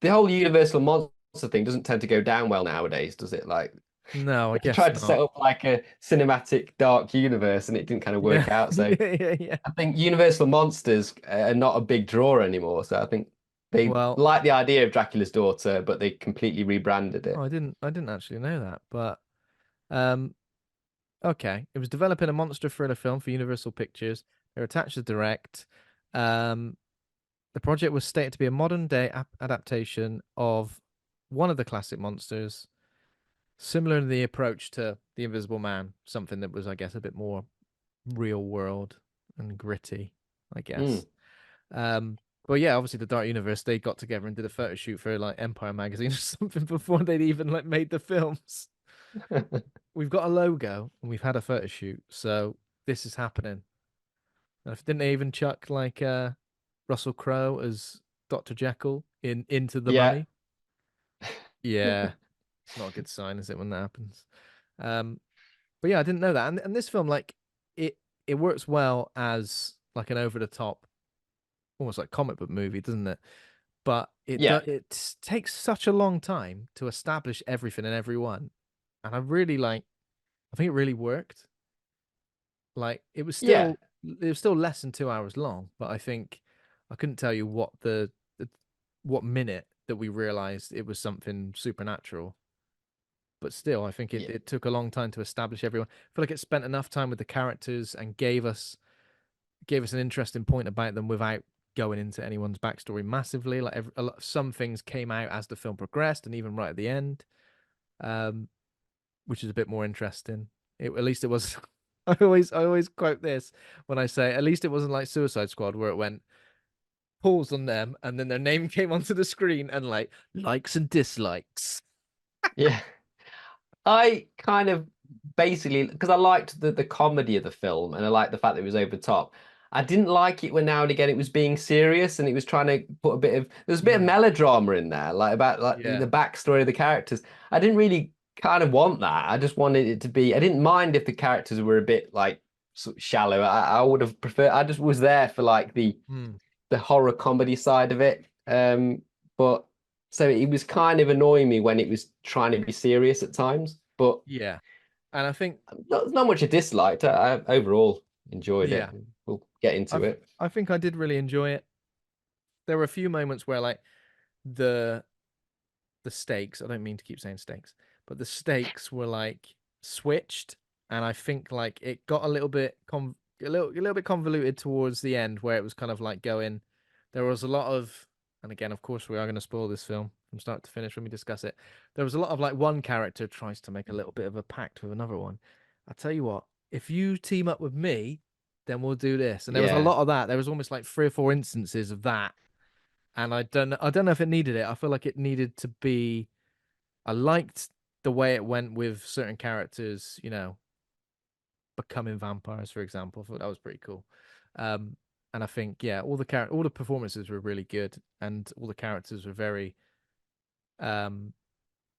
the whole Universal monster thing doesn't tend to go down well nowadays, does it? Like No, I they guess tried to set not. up like a cinematic dark universe, and it didn't kind of Yeah, work out. So yeah. I think Universal monsters are not a big draw anymore. So I think they Well, like the idea of Dracula's daughter, but they completely rebranded oh, it. I didn't actually know that, but um, okay. It was developing a monster thriller film for Universal Pictures. They're attached to direct. Um, the project was stated to be a modern day adaptation of one of the classic monsters, similar in the approach to The Invisible Man, something that was, I guess, a bit more real world and gritty, I Mm. guess. But yeah, obviously the Dark Universe, they got together and did a photo shoot for like Empire magazine or something before they'd even like made the films. We've got a logo and we've had a photo shoot, so this is happening. And didn't they even chuck like Russell Crowe as Dr. Jekyll in Into the Yeah. Mummy? Yeah, it's not a good sign, is it, when that happens? Um, but yeah, I didn't know that. And this film, like, it it works well as like an over the top, almost like comic book movie, doesn't it? But Yeah. it takes such a long time to establish everything and everyone, and I think it really worked. Like Yeah. it was still less than 2 hours long, but I think I couldn't tell you the what minute that we realized it was something supernatural. But still, I think Yeah. it took a long time to establish everyone. I feel like it spent enough time with the characters and gave us an interesting point about them without going into anyone's backstory massively. Like some things came out as the film progressed, and even right at the end, um, which is a bit more interesting. At least it was. I always quote this when I say, at least it wasn't like Suicide Squad where it went pause on them and then their name came onto the screen and like likes and dislikes. Yeah. I kind of basically because I liked the comedy of the film and I liked the fact that it was over the top. I didn't like it when now and again it was being serious and it was trying to put a bit of there's a bit of Mm, melodrama in there, like about like yeah. the backstory of the characters. I didn't really kind of want that. I just wanted it to be. I didn't mind if the characters were a bit like sort of shallow. I would have preferred. I just was there for like Mm, the horror comedy side of it. But so it was kind of annoying me when it was trying to be serious at times. But yeah. And I think, not much I disliked. I overall enjoyed it. yeah, We'll get into it. I think I did really enjoy it. There were a few moments where like the the stakes, I don't mean to keep saying stakes, but the stakes were like switched, and I think like it got a little bit a little bit convoluted towards the end where it was kind of like going, there was a lot of, and again, of course, we are going to spoil this film from start to finish when we discuss it. There was a lot of like one character tries to make a little bit of a pact with another one. I tell you what, if you team up with me, then we'll do this. And there was a Yeah. lot of that. There was almost like 3 or 4 instances of that, and I don't know if it needed it. I feel like it needed to be. I liked the way it went with certain characters, you know, becoming vampires, for example. I thought that was pretty cool. And I think, yeah, all the performances were really good, and all the characters were um,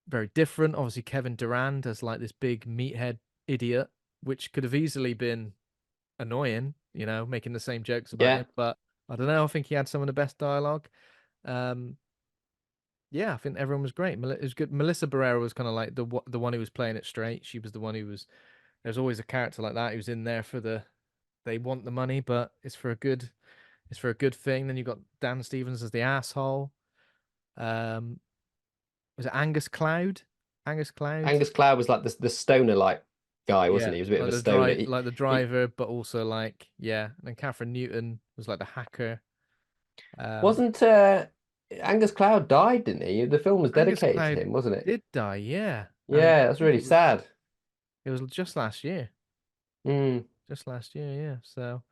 very different. Obviously, Kevin Durand as like this big meathead idiot, which could have easily been annoying, you know, making the same jokes about Yeah. him. But I don't know. I think he had some of the best dialogue. Um, yeah, I think everyone was great. It was good. Melissa Barrera was kind of like the one who was playing it straight. She was the one who was. There's always a character like that who's in there for the. They want the money, but it's for a good. It's for a good thing. Then you got Dan Stevens as the asshole. Um, was it Angus Cloud? Angus Cloud. Angus Cloud was like the stoner like guy, wasn't Yeah, he? He was a bit of like a stoner. like the He driver, but also like yeah. And then Kathryn Newton was like the hacker. Um, wasn't Angus Cloud died, didn't he? The film was Angus dedicated to Cloud him, wasn't it? did die, yeah, and Yeah, I that's think really sad. it was just last year. Mm, Just last year, yeah. So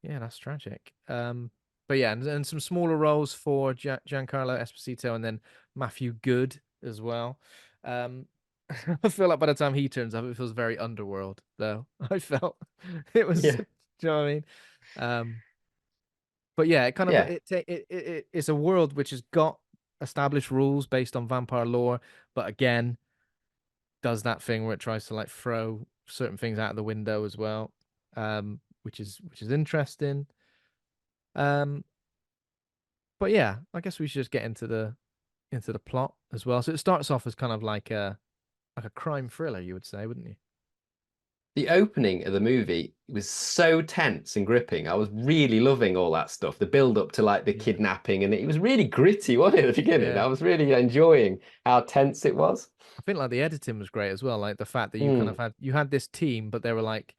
yeah, that's tragic. But yeah, and some smaller roles for Giancarlo Esposito and then Matthew Good as well. Um, I feel like by the time he turns up, it feels very underworld, though. I felt it was, yeah, do you know what I mean? Um, but yeah, it kind of yeah, it's a world which has got established rules based on vampire lore, but again, does that thing where it tries to like throw certain things out of the window as well, which is interesting. Um, but yeah, I guess we should just get into the plot as well. So it starts off as kind of like a crime thriller, you would say, wouldn't you? the opening of the movie was so tense and gripping. I was really loving all that stuff. The build up to like the Yeah. kidnapping, and it was really gritty, wasn't it, at the beginning? Yeah. I was really enjoying how tense it was. I think like the editing was great as well. Like the fact that you kind of Mm, had this team, but there were like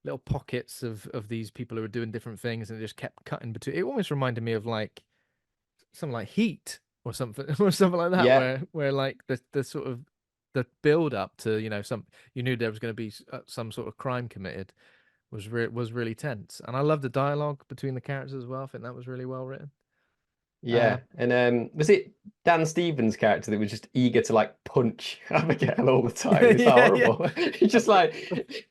little pockets of these people who were doing different things, and it just kept cutting between. It almost reminded me of like something like Heat or something or something like that, yeah, where like the sort of the build up to you knew there was going to be some sort of crime committed was really tense, and I love the dialogue between the characters as well. I think that was really well written. Uh, yeah. And was it Dan Stevens' character that was just eager to like punch Abigail all the time? It's yeah, yeah. horrible. He's I'm just pretty, like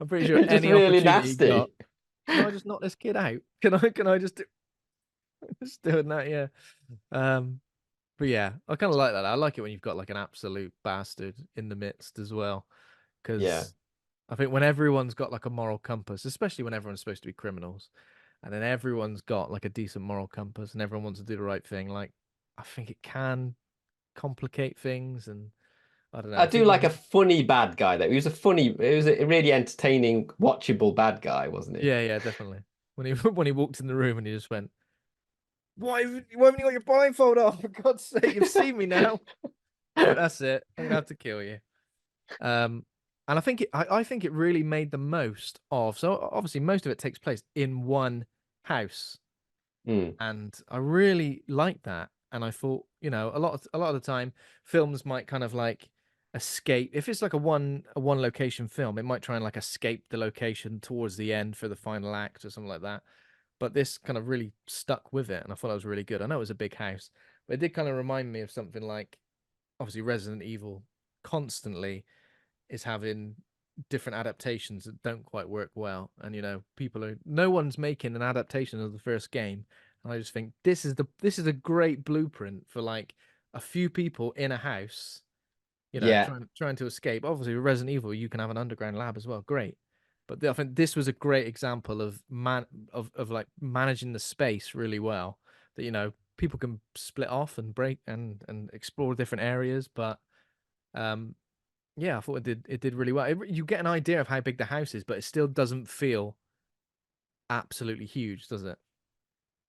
I'm pretty sure he's just any really opportunity he got, nasty. can I just knock this kid out? Can I just just doing that? Yeah. Um, but yeah, I kind of like that. I like it when you've got like an absolute bastard in the midst as well, Yeah. because I think when everyone's got like a moral compass, especially when everyone's supposed to be criminals, and then everyone's got like a decent moral compass and everyone wants to do the right thing, like I think it can complicate things, and I don't know. I I do think like a when funny bad guy though. It was a really entertaining, watchable bad guy, wasn't he? yeah, yeah, definitely. When he when he walked in the room and he just went, why haven't you got your blindfold off? For God's sake, you've seen me now. Like, that's it. I'm gonna have to kill you. Um, and I think it really made the most of. So obviously, most of it takes place in one house, Mm, and I really liked that. And I thought, you know, a lot of the time, films might kind of like escape. If it's like a one location film, it might try and like escape the location towards the end for the final act or something like that. But this kind of really stuck with it, and I thought it was really good. I know it was a big house, but it did kind of remind me of something like obviously Resident Evil constantly is having different adaptations that don't quite work well, and no one's making an adaptation of the first game, and I just think this is a great blueprint for like a few people in a house, Yeah. trying to escape. Obviously with Resident Evil you can have an underground lab as well, great, but I think this was a great example of like managing the space really well, that people can split off and break and explore different areas, but yeah, I thought it did really well. You get an idea of how big the house is, but it still doesn't feel absolutely huge, does it?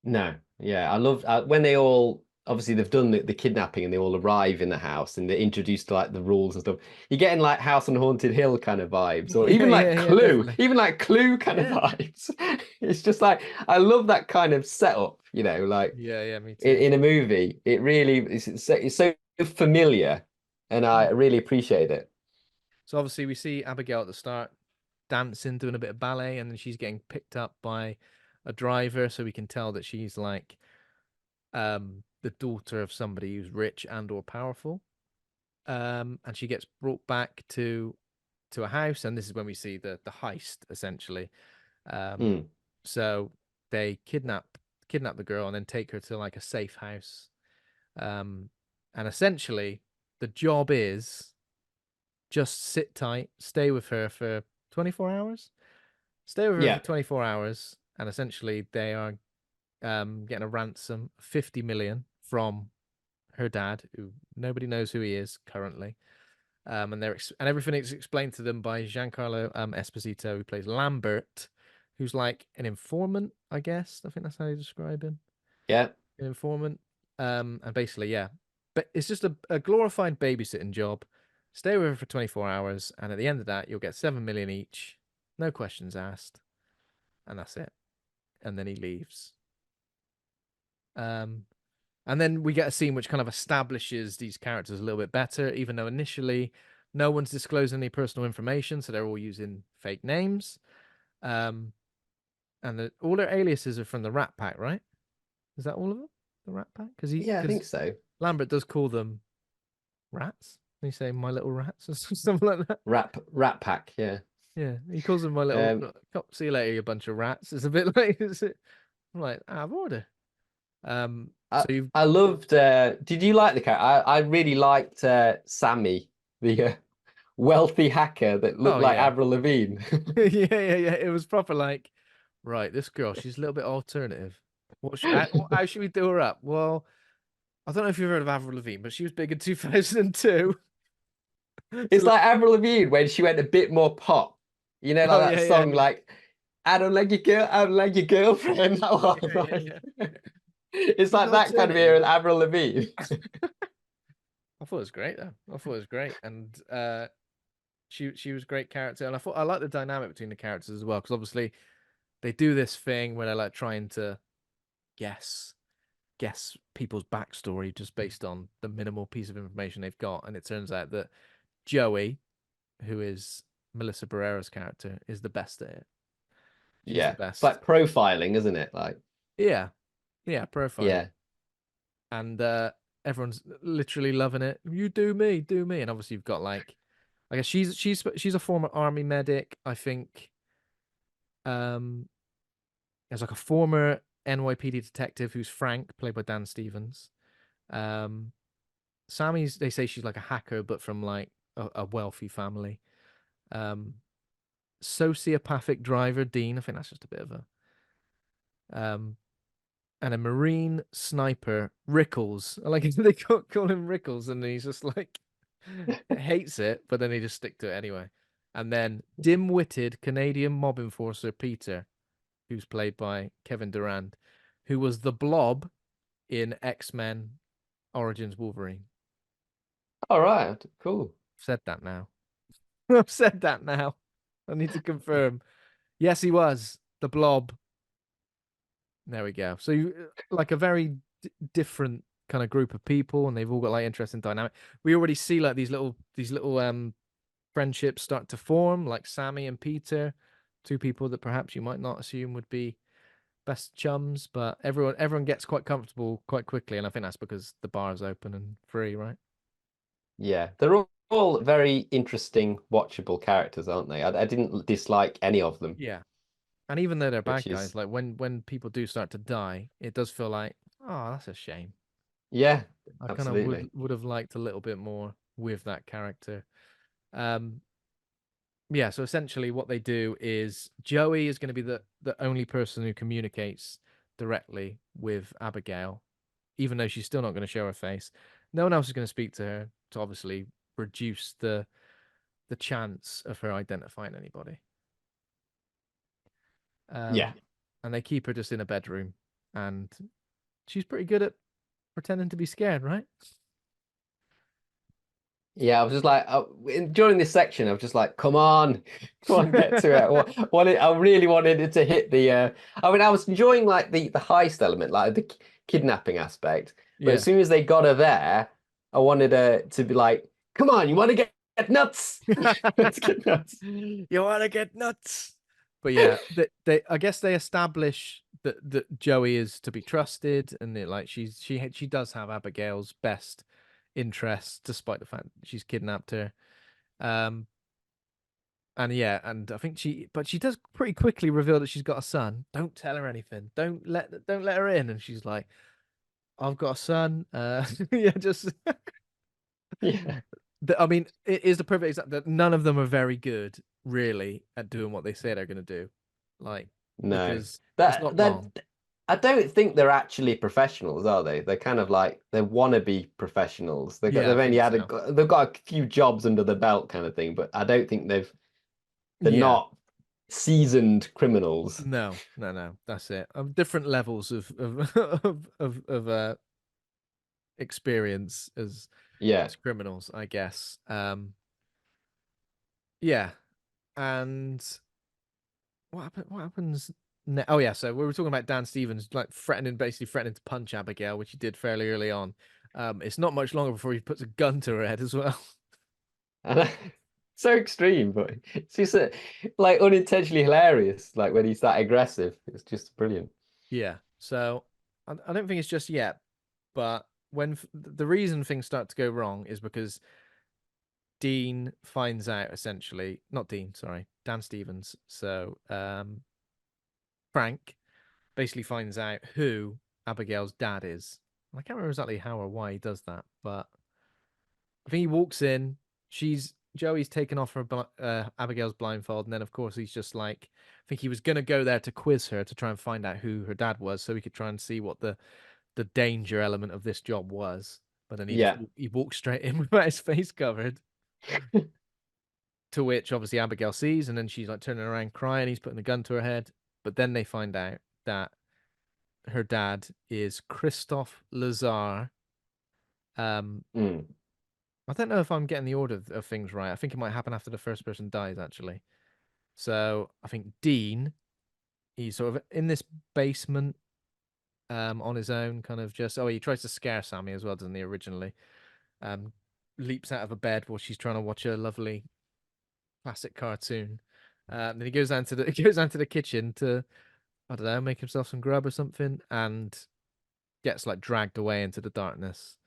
No. Yeah. I loved when they all obviously they've done the kidnapping and they all arrive in the house and they're introduced to like the rules and stuff. You're getting like House on Haunted Hill kind of vibes, or Yeah, yeah, yeah, definitely. Even like Clue kind of Yeah. vibes. It's just like I love that kind of setup, like Yeah, me too. in a movie. It really it's so familiar, and I really appreciate it. So obviously we see Abigail at the start dancing, doing a bit of ballet, and then she's getting picked up by a driver, so we can tell that she's like the daughter of somebody who's rich and or powerful. And she gets brought back to a house, and this is when we see the heist essentially. Mm. So they kidnap the girl and then take her to like a safe house. And essentially the job is just sit tight, stay with her for 24 hours. Stay with her Yeah. for 24 hours, and essentially they are getting a ransom, 50 million from her dad, who nobody knows who he is currently. And everything is explained to them by Giancarlo Esposito, who plays Lambert, who's like an informant, I guess. I think that's how you describe him. Yeah. An informant. And basically, yeah. But it's just a glorified babysitting job. Stay with her for 24 hours, and at the end of that, you'll get 7 million each. No questions asked. And that's it. And then he leaves. And then we get a scene which kind of establishes these characters a little bit better, even though initially no one's disclosing any personal information, so they're all using fake names. And all their aliases are from the Rat Pack, right? Is that all of them? The Rat Pack? Yeah, I think so. Lambert does call them rats. They say my little rats or something like that. Rat Pack, yeah. Yeah, he calls them my little. See you later, you bunch of rats. It's a bit like I'm like out of order. I loved. Did you like the character? I really liked Sammy, the wealthy hacker that looked like Avril Lavigne. Yeah. It was proper like, right, this girl, she's a little bit alternative. How should we do her up? Well, I don't know if you've heard of Avril Lavigne, but she was big in 2002. It's like Avril Lavigne when she went a bit more pop. Like that song, like I don't like your girl, I don't like your girlfriend. That one, it's like that kind of era in Avril Lavigne. I thought it was great though. I thought it was great, and she was a great character, and I like the dynamic between the characters as well, because obviously they do this thing where they're like trying to guess people's backstory just based on the minimal piece of information they've got, and it turns out that Joey, who is Melissa Barrera's character, is the best at it. She's the best. It's like profiling, isn't it? Like yeah, profiling. Yeah. And everyone's literally loving it. You do me, and obviously you've got like, I guess she's a former army medic, I think. There's like a former NYPD detective who's Frank, played by Dan Stevens. Sammy's, they say she's like a hacker, but from like a wealthy family. Sociopathic driver Dean, I think that's just a bit of a and a marine sniper Rickles. I like they call him Rickles, and he's just like hates it, but then he just stick to it anyway. And then dim-witted Canadian mob enforcer Peter, who's played by Kevin Durand, who was the Blob in X-Men Origins Wolverine. All right, cool. I've said that now. I've said that now. I need to confirm. Yes, he was the Blob. There we go. So you like a very different kind of group of people, and they've all got like interesting dynamic. We already see like these little friendships start to form, like Sammy and Peter, two people that perhaps you might not assume would be best chums, but everyone gets quite comfortable quite quickly, and I think that's because the bar is open and free, right? Yeah, they're all all very interesting, watchable characters, aren't they? I didn't dislike any of them. Yeah. And even though they're bad Which is, guys, like when people do start to die, it does feel like, oh, that's a shame. yeah, I kind of absolutely. would have liked a little bit more with that character. Um, yeah, so essentially what they do is Joey is going to be the only person who communicates directly with Abigail, even though she's still not going to show her face. No one else is going to speak to her to obviously reduce the chance of her identifying anybody. Yeah. And they keep her just in a bedroom, and she's pretty good at pretending to be scared, right? Yeah, I was just like, during this section, I was just like, come on, come on, get to it. I really wanted it to hit the. I mean, I was enjoying like the heist element, like the kidnapping aspect. But Yeah. as soon as they got her there, I wanted her to be like, come on, you want to get nuts? Let's get nuts. You want to get nuts? But yeah, they I guess they establish that Joey is to be trusted, and like she does have Abigail's best interests, despite the fact that she's kidnapped her. And yeah, and I think but she does pretty quickly reveal that she's got a son. Don't tell her anything. Don't let her in. And she's like, I've got a son. Yeah, just Yeah. I mean, it is the perfect example that none of them are very good, really, at doing what they say they're going to do. Like, No, because it's not wrong. I don't think they're actually professionals, are they? They're kind of like they're wannabe professionals. Yeah, I they've only think had so. they've got a few jobs under the belt, kind of thing. But I don't think they're Yeah. not seasoned criminals. No, that's it. Different levels of experience Yeah. as criminals, I guess. Yeah, and what happens oh yeah, so we were talking about Dan Stevens like basically threatening to punch Abigail, which he did fairly early on. It's not much longer before he puts a gun to her head as well. And so extreme, but it's just like unintentionally hilarious. Like when he's that aggressive, it's just brilliant. Yeah, so I don't think it's just yet, but when the reason things start to go wrong is because Dean finds out essentially, not Dean, sorry, Dan Stevens. So Frank basically finds out who Abigail's dad is. I can't remember exactly how or why he does that, but I think he walks in. Joey's taken off her Abigail's blindfold, and then of course he's just like, I think he was gonna go there to quiz her to try and find out who her dad was, so he could try and see what the danger element of this job was. But then Yeah. he walks straight in without his face covered. To which obviously Abigail sees, and then she's like turning around crying. He's putting a gun to her head, but then they find out that her dad is Christophe Lazare. Mm. I don't know if I'm getting the order of things right. I think it might happen after the first person dies, actually. So I think Dean, he's sort of in this basement, on his own, kind of just. Oh, he tries to scare Sammy as well, doesn't he? Originally, leaps out of a bed while she's trying to watch a lovely classic cartoon. Then he goes down to the he goes down to the kitchen to, I don't know, make himself some grub or something, and gets like dragged away into the darkness.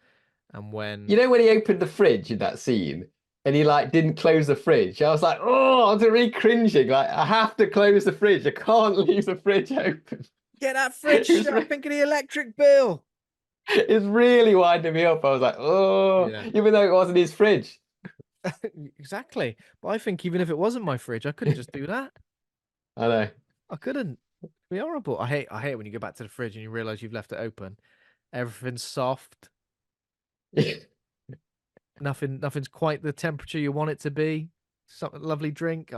And You when know when he opened the fridge in that scene and he like didn't close the fridge, I was like, oh, I was really cringing. Like I have to close the fridge. I can't leave the fridge open. get that fridge shut, think of the electric bill. It's really winding me up. I was like, oh, Yeah, even though it wasn't his fridge. exactly. But I think even if it wasn't my fridge, I couldn't just do that. I know. I couldn't. It'd be horrible. I hate when you go back to the fridge and you realize you've left it open. Everything's soft. Nothing's quite the temperature you want it to be. Something lovely drink,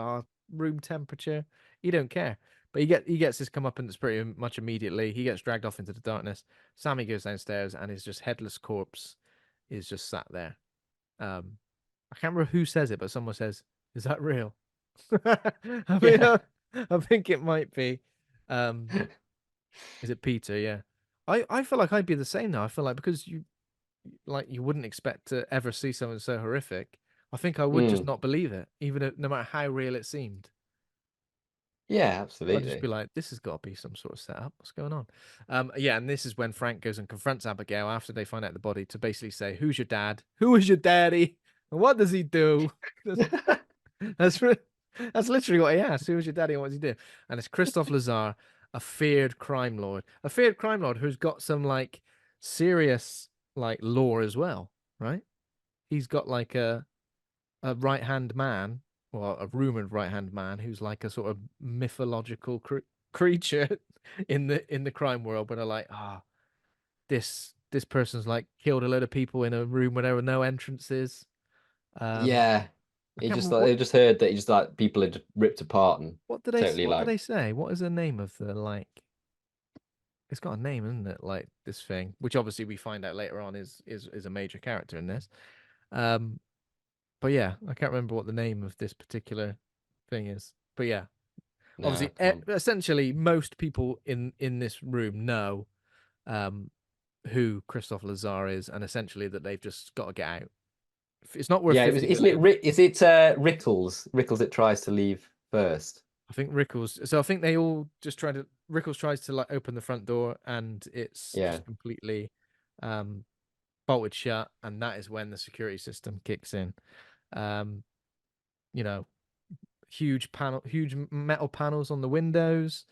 room temperature. You don't care. But he gets his comeuppance pretty much immediately. He gets dragged off into the darkness. Sammy goes downstairs and his just headless corpse is just sat there. I can't remember who says it, but someone says, "Is that real?" I mean, Yeah. I think it might be. Is it Peter? Yeah. I feel like I'd be the same now. I feel like because you wouldn't expect to ever see something so horrific. I think I would just Mm. not believe it, even if, no matter how real it seemed. Yeah, I'd just be absolutely. like, this has got to be some sort of setup. What's going on? Yeah, and this is when Frank goes and confronts Abigail after they find out the body to basically say, "Who's your dad? Who is your daddy?" What does he do? That's that's literally what he asked. Who was your daddy and what does he do? And it's Christophe Lazar, a feared crime lord. A feared crime lord who's got some like serious like lore as well, right? He's got like a right hand man, or a rumored right hand man, who's like a sort of mythological creature in the crime world. But they're like, this person's like killed a load of people in a room where there were no entrances. Um, Yeah. I It can't just remember like they just heard that he just like people had just ripped apart and totally what do like they say? What is the name of the like? It's got a name, isn't it? Like this thing, which obviously we find out later on is a major character in this. Um, but yeah, I can't remember what the name of this particular thing is. But yeah, no, I obviously, can't. essentially, most people in this room know um who Christophe Lazar is, and essentially that they've just got to get out. It's not worth Yeah, it was 50 isn't it million. Is it Rickles? Rickles that tries to leave first. I think Rickles. So I think they all just try to. Rickles tries to like open the front door, and it's Yeah. just completely um, bolted shut, and that is when the security system kicks in. Um, you know, huge metal panels on the windows,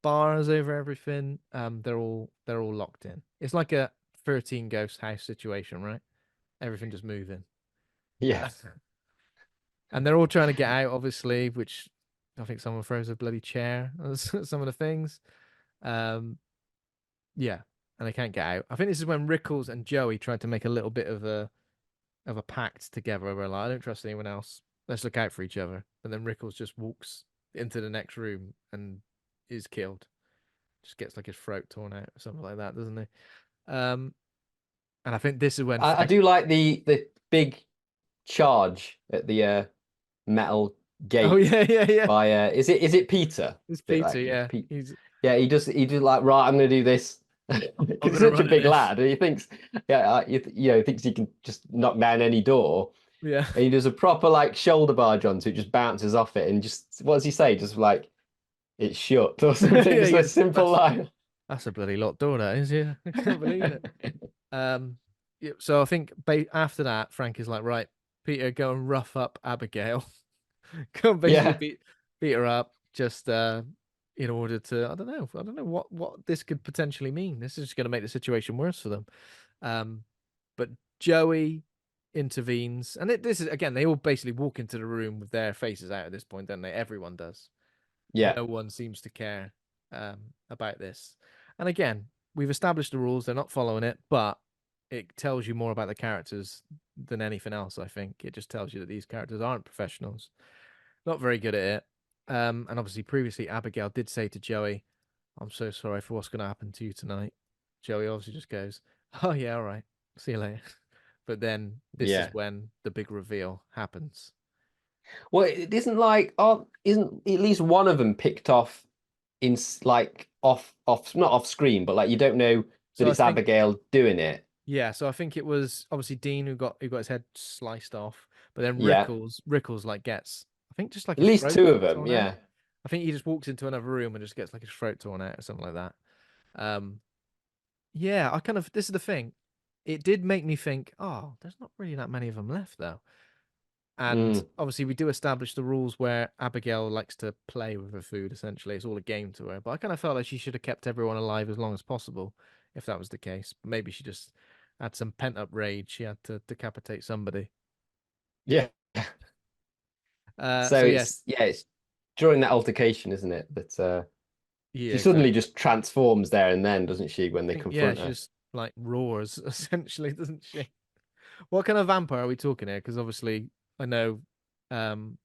bars over everything. They're all locked in. It's like a 13 ghost house situation, right? Everything just moving. Yeah. And they're all trying to get out, obviously, which I think someone throws a bloody chair at some of the things. Um, yeah, and they can't get out. I think this is when Rickles and Joey tried to make a little bit of a pact together where like, I don't trust anyone else. Let's look out for each other. But then Rickles just walks into the next room and is killed. Just gets like his throat torn out or something like that, doesn't he? Um, and I think this is when I Frank. do like the big charge at the metal Oh gate yeah. by is it Peter? It's Bit Peter. like Yeah, Pete. he's. Yeah, he just like right, I'm gonna do this I'm because he's gonna such a run at big this. lad and he thinks he thinks he can just knock down any door Yeah. and he does a proper like shoulder barge onto it, just bounces off it and just what does he say? Just like it's shut or something. Yeah, Just he a goes, simple line. that's a bloody locked door, that is. Yeah, I can't believe it. Yeah, so I think after that, Frank is like, right, Peter, go and rough up Abigail. Go and basically Yeah. beat her up, just in order to, I don't know what this could potentially mean. This is just going to make the situation worse for them. But Joey intervenes, and this is again, they all basically walk into the room with their faces out at this point, don't they? Everyone does. Yeah. No one seems to care about this. And again, we've established the rules; they're not following it, but it tells you more about the characters than anything else. I think it just tells you that these characters aren't professionals, not very good at it. And obviously, previously, Abigail did say to Joey, "I'm so sorry for what's going to happen to you tonight." Joey obviously just goes, "Oh yeah, all right, see you later." But then this is Yeah. when the big reveal happens. Well, it isn't like isn't at least one of them picked off like off not off screen, but like you don't know that So I it's think Abigail doing it. Yeah, so I think it was obviously Dean who got his head sliced off, but then Yeah, Rickles like gets I think just like at his least throat two of them. torn out. Yeah, I think he just walks into another room and just gets like his throat torn out or something like that. Um yeah, I kind of this is the thing. It did make me think, oh, there's not really that many of them left though. And mm. obviously we do establish the rules where Abigail likes to play with her food essentially. It's all a game to her. But I kind of felt like she should have kept everyone alive as long as possible if that was the case. Maybe she just had some pent up rage. She had to decapitate somebody. Yeah. So So yes, it's during that altercation, isn't it, that yeah, she suddenly exactly. just transforms there and then, doesn't she, when I they think yeah, confront she her? just like roars essentially, doesn't she? What kind of vampire are we talking here? Because obviously I know um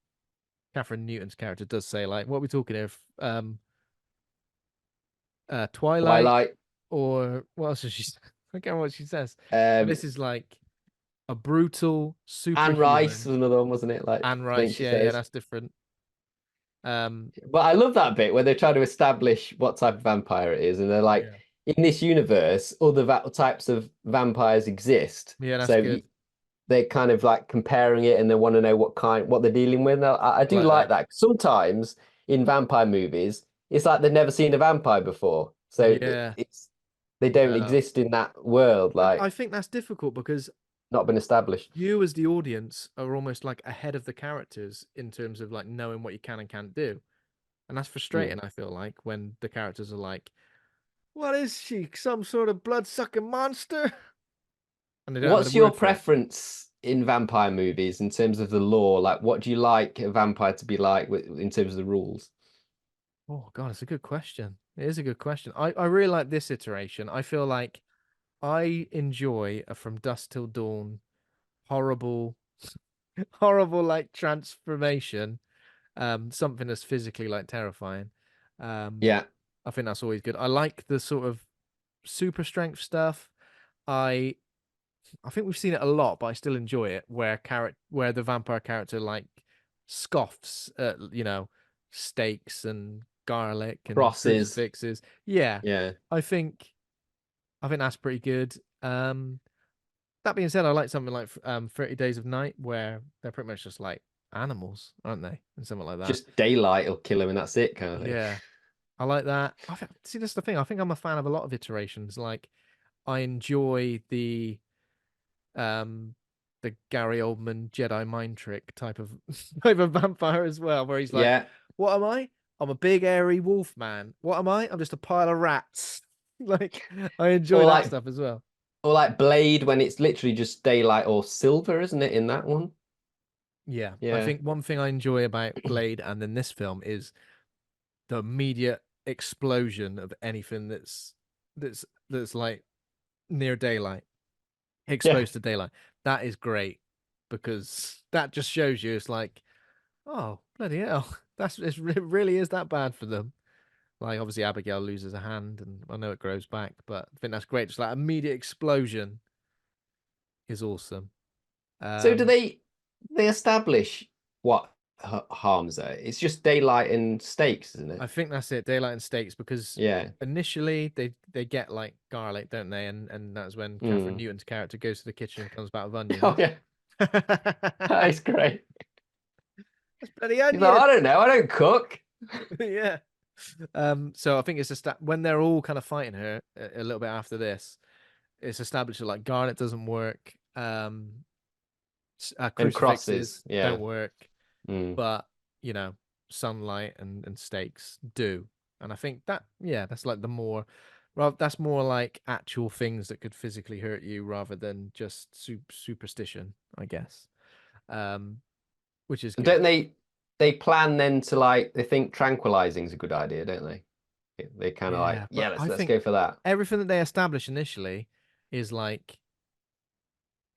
Kathryn Newton's character does say like, what are we talking here? Twilight Twilight, or what else is she? I can't remember what she says. But um, this is like a brutal Anne Rice superhuman. was another one, wasn't it? Like Anne I think Rice, she yeah, says. that's different. Um, But I love that bit where they're trying to establish what type of vampire it is, and they're like, yeah, in this universe, other types of vampires exist. yeah, that's So good. they're kind of like comparing it, and they want to know what they're dealing with. I I do like like that. that. Sometimes in vampire movies, it's like they've never seen a vampire before, so Yeah, it's they don't no. exist in that world. And Like, I think that's difficult because not been established. You as the audience are almost like ahead of the characters in terms of like knowing what you can and can't do. And that's frustrating, I feel like, when the characters are like, what is she? Some sort of blood-sucking monster? And they don't have What's a your word for it. preference in vampire movies in terms of the lore? Like, what do you like a vampire to be like in terms of the rules? Oh God, it's a good question. It is a good question. I really like this iteration. I feel like I enjoy a From Dusk Till Dawn horrible, horrible like transformation. Something that's physically like terrifying. Yeah, I think that's always good. I like the sort of super strength stuff. I I think we've seen it a lot, but I still enjoy it where the vampire character like scoffs at, steaks and garlic and crosses. crucifixes. Yeah. Yeah, I think I think that's pretty good. That being said, I like something like 30 Days of Night where they're pretty much just like animals, aren't they? And something like that. just daylight will kill him and that's it, kind of thing. Yeah. I like that. See, that's the thing. I think I'm a fan of a lot of iterations. Like I enjoy um the Gary Oldman Jedi mind trick type of type of vampire as well, where he's like, Yeah, "What am I? I'm a big airy wolf man. What am I? I'm just a pile of rats." Like I enjoy or that like stuff as well. or like Blade when it's literally just daylight or silver, isn't it? In that one, Yeah, I yeah, think one thing I enjoy about Blade and in this film is the immediate explosion of anything that's like near daylight, yeah. exposed to daylight. That is great because that just shows you it's like, oh bloody hell, it really is that bad for them. Like obviously Abigail loses a hand, and I know it grows back, but I think that's great. Just like immediate explosion is awesome. So do Um, they establish what harms her? It's just daylight and stakes, isn't I it? think that's it, daylight and steaks, because Yeah. initially they get like garlic, don't they? And that's when Kathryn Mm. Newton's character goes to the kitchen and comes back with Oh onions. yeah, that's great. That's bloody He's like, onion. I don't know, I don't cook. Yeah. So I think it's just when they're all kind of fighting her a little bit after this, it's established that like garnet doesn't work. And crosses, Crucifixes yeah. don't work, Mm. but you know, sunlight and stakes do. And I think that, yeah, that's like the more, well, that's more like actual things that could physically hurt you rather than just superstition, I guess. Um, which is And good. don't they plan then to like they think tranquilizing is a good idea, don't they? They kind of like, Yeah, yeah, but let's I let's think go for that. everything that they establish initially is like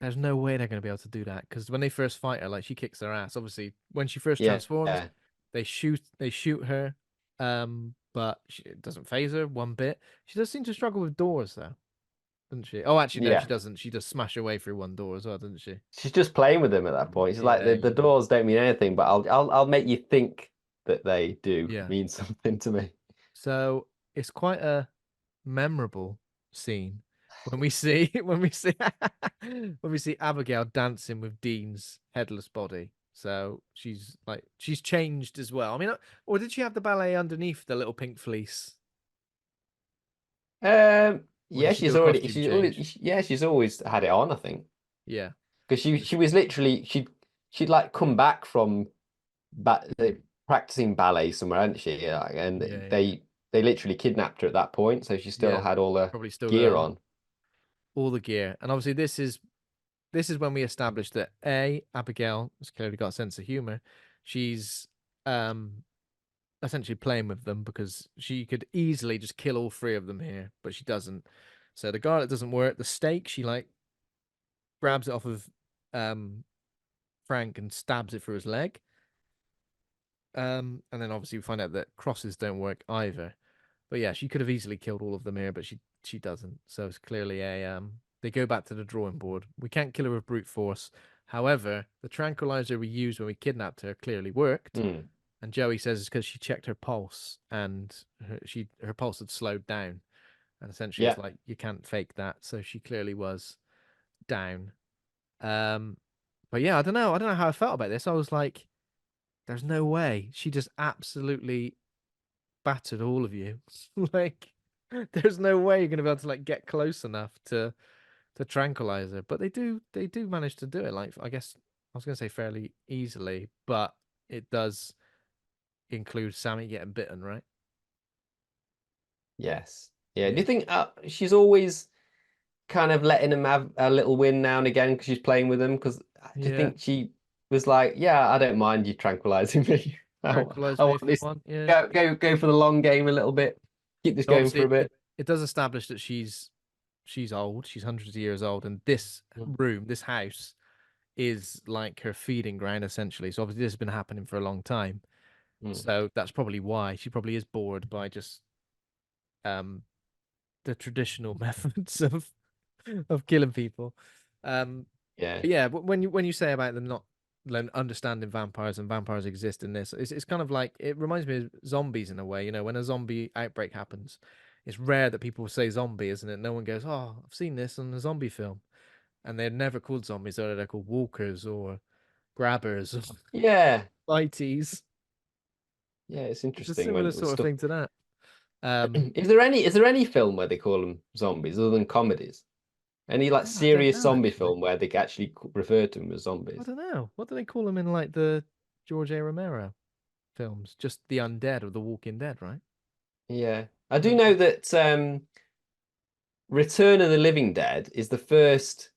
there's no way they're going to be able to do that because when they first fight her, like she kicks their ass. Obviously, when she first Yeah, transforms, yeah, they shoot her, but it doesn't phase her one bit. She does seem to struggle with doors though, doesn't she? Oh, actually, no, she yeah. doesn't. She does smash her way through one door as well, doesn't she? She's just playing with them at that point. She's like Yeah, the doors don't mean anything, but I'll make you think that they do yeah. mean something to me. So it's quite a memorable scene when we see when we see Abigail dancing with Dean's headless body. So she's changed as well. I mean, or did she have the ballet underneath the little pink fleece, or did Yeah, she do a costume change? she's always had it on, I think. Yeah, Because she was literally she'd like come back from practicing ballet somewhere, hadn't she? Yeah, and yeah, yeah, they literally kidnapped her at that point, so she still yeah. had all the Probably still got gear on. all the gear, and obviously this is when we established that Abigail has clearly got a sense of humor. She's um essentially playing with them because she could easily just kill all three of them here, but she doesn't. So the garlic doesn't work. The steak, she like grabs it off of um Frank and stabs it through his leg. And then obviously we find out that crosses don't work either. But yeah, she could have easily killed all of them here, but she doesn't. So it's clearly they go back to the drawing board. We can't kill her with brute force. However, the tranquilizer we used when we kidnapped her clearly worked. Mm. And Joey says it's because she checked her pulse and her pulse had slowed down. And essentially Yeah. it's like you can't fake that. So she clearly was down. Um but yeah, I don't know. I don't know how I felt about this. I was like, there's no way. She just absolutely battered all of you. Like there's no way you're gonna be able to like get close enough to tranquilize her. But they do manage to do it. Like, I guess I was gonna say fairly easily, but it does include Sammy getting bitten, right? Yes. Yeah. Do Yeah. you think she's always kind of letting him have a little win now and again because she's playing with him? Because do you Yeah. think she was like, yeah, I don't mind you tranquilizing me. Tranquilize I me want if you this. want. Yeah. Go for the long game a little bit. Keep this So going for obviously a bit. it does establish that she's old. She's hundreds of years old, and this room, this house, is like her feeding ground essentially. So obviously this has been happening for a long time. Mm. So that's probably why she probably is bored by just um the traditional methods of killing people. Um, Yeah. but yeah, but when you say about them not understanding vampires and vampires exist in this, it's kind of like it reminds me of zombies in a way. You know, when a zombie outbreak happens, it's rare that people say zombie, isn't it? No one goes, "Oh, I've seen this on a zombie film," and they're never called zombies. They're called walkers or grabbers or Yeah. biteys. Yeah. It's It's a interesting similar when sort of stuff. thing to that. Um, Is there any film where they call them zombies other than comedies? Any like I don't serious know zombie actually. film where they actually refer to them as I zombies? don't know. What do they call them in like the George A. Romero films? Just the undead or the Walking Dead, right? Yeah. I I do don't know know. that Return of the Living Dead is the first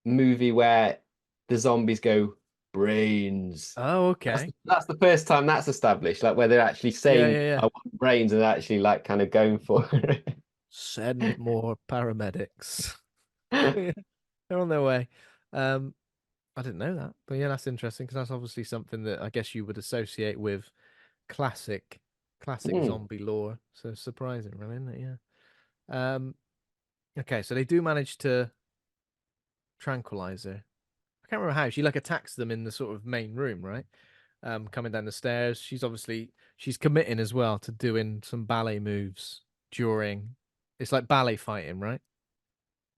movie where the zombies go brains. Oh, okay. That's the first time that's established, like where they're actually Yeah, saying yeah, yeah. I want brains and actually like kind of going for Send more paramedics. it. Yeah, they're on their way. Um, I didn't know that, but yeah, that's interesting because that's obviously something that I guess you would associate with classic, classic Hmm. zombie lore. So surprising, really, isn't it? Yeah. Okay, so they do manage to tranquilize her. I can't remember how. She like attacks them in the sort of main room, right? Coming down the stairs. She's committing as well to doing some ballet moves during. It's like ballet fighting, right?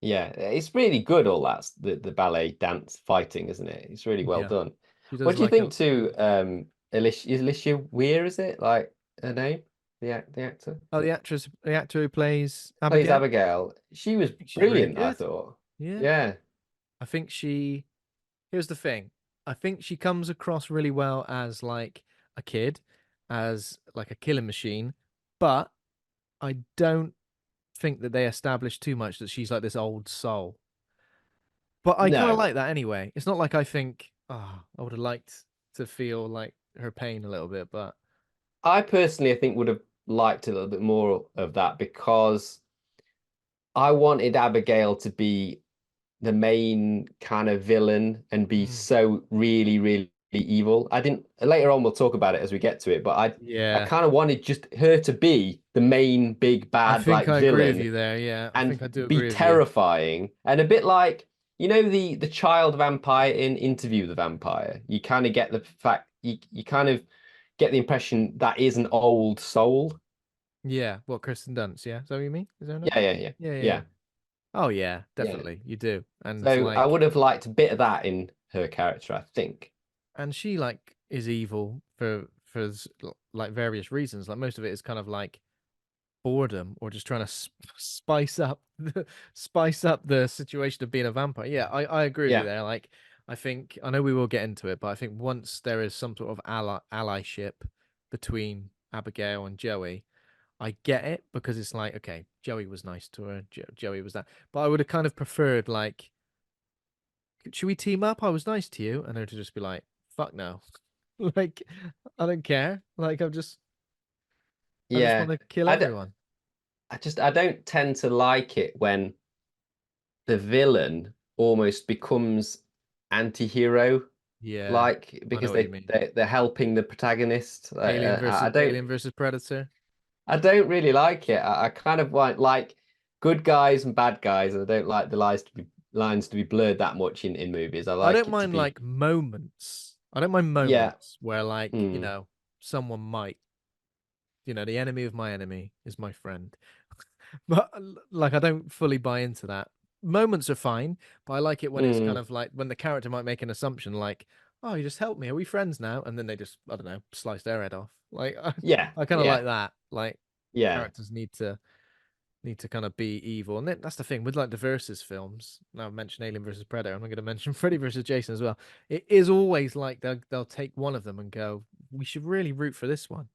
Yeah, it's really good, all that the ballet dance fighting, isn't it? It's really well Yeah. done. She What does do you like think a to Alicia Weir, is it? Like her name? The actor? the actor who plays Plays Abigail. Abigail. She was I think she's really brilliant, I good. thought. Yeah. Yeah. I think she here's the thing. I think she comes across really well as like a kid, as like a killing machine, but I don't think that they establish too much that she's like this old soul. But I kind of No, like that anyway. It's not like I think, oh, I would have liked to feel like her pain a little bit, but I personally, I think, would have liked a little bit more of that because I wanted Abigail to be the main kind of villain and be mm, so really, really evil. I didn't later on we'll talk about it as we get to it, but I yeah, kind of wanted just her to be the main big I bad think like I agree with villain you there. Yeah, I and think I do be agree with you. terrifying and a bit like the child vampire in Interview with the Vampire. You kind of get the fact you kind of get the impression that is an old soul. Yeah, what Kristen Dunst? Yeah, is that what you mean? Is there another Yeah, one? yeah, yeah. Yeah, yeah, yeah. Yeah. Oh yeah, Yeah. definitely you do. And So I like, would have liked a bit of that in her character, I think. and she like is evil for like various reasons. Like most of it is kind of like boredom or just trying to spice up spice up the situation of being a vampire. Yeah, I agree with you Yeah. there. Like I think I know we will get into it, but I think once there is some sort of allyship between Abigail and Joey, I get it because it's like okay, Joey was nice to her, Joey was that, but I would have kind of preferred like, should we team up? I was nice to you, and her to just be like, fuck no, like I don't care, like I just want Yeah. to kill I, d everyone. I don't tend to like it when the villain almost becomes anti-hero Yeah, like I know because what you mean. they're helping the protagonist. Alien versus Predator. I don't really like it. I kind of like good guys and bad guys. I don't like the lines to be blurred that much in movies. I I like don't it to mind be like moments. I don't mind yeah. moments where like, Mm, someone might, the enemy of my enemy is my friend. But like I don't fully buy into that. Moments are fine, but I like it when it's kind mm, of like when the character might make an assumption like, "Oh, you just helped me. Are we friends now?" And then they just, I don't know, slice their head off. Like I, yeah, I kind of yeah, like that. Like yeah. characters need to kind of be evil. And that's the thing with like the versus films. Now I've mentioned Alien versus Predator. I'm going to mention Freddy versus Jason as well. It is always like they'll take one of them and go, we should really root for this one.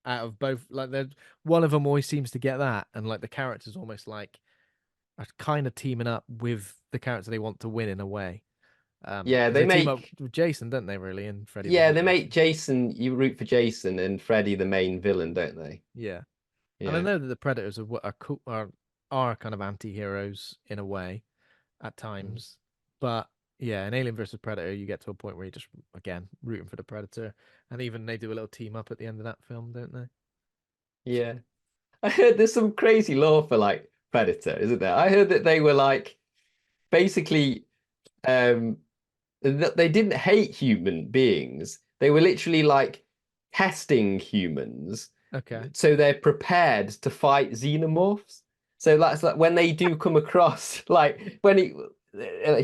Out of both, like one of them always seems to get that, and like the characters almost like are kind of teaming up with the character they want to win in a way. Yeah, Because they they team up make with Jason, don't they? Really, in Freddy yeah, versus they make Jason. Jason, you root for Jason and Freddy the main villain, don't they? Yeah. And I Yeah. know that the Predators are kind of anti-heroes in a way at Mm. times, but yeah, in Alien versus Predator, you get to a point where you just again rooting for the Predator, and even they do a little team up at the end of that film, don't they? Yeah. I heard there's some crazy lore for like Predator, isn't there? I heard that they were like basically um that they didn't hate human beings. They were literally like testing humans Okay. so they're prepared to fight xenomorphs. So that's like when they do come across like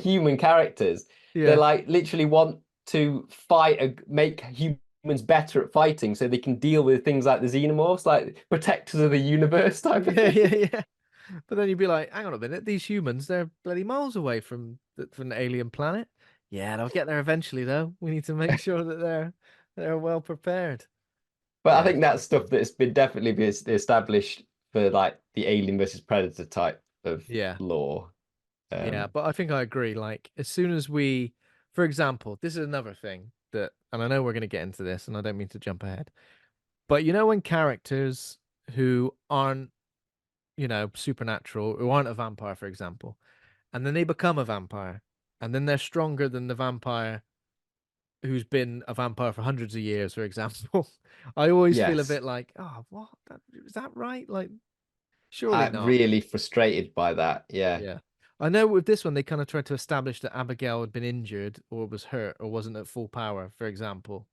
human characters, they're Yeah. like literally want to fight, make humans better at fighting so they can deal with things like the xenomorphs, like protectors of the universe type of Yeah, thing. yeah, yeah. But then you'd be like, hang on a minute, these humans, they're bloody miles away from the alien planet. Yeah, they'll get there eventually, though. We need to make sure that they're well prepared. But I Yeah, think that's stuff that's been definitely been established for like the Alien versus Predator type of yeah, lore. yeah. Um, But I think I agree. Like, as soon as we, for example, this is another thing that, and I know we're going to get into this, and I don't mean to jump ahead, but you know, when characters who aren't, supernatural, who aren't a vampire, for example, and then they become a vampire, and then they're stronger than the vampire who's been a vampire for hundreds of years, for example. I always feel a yes, bit like, oh, what? Is that right? Like, surely I'm not. really frustrated by that. Yeah, Yeah. I know with this one, they kind of tried to establish that Abigail had been injured or was hurt or wasn't at full power, for example.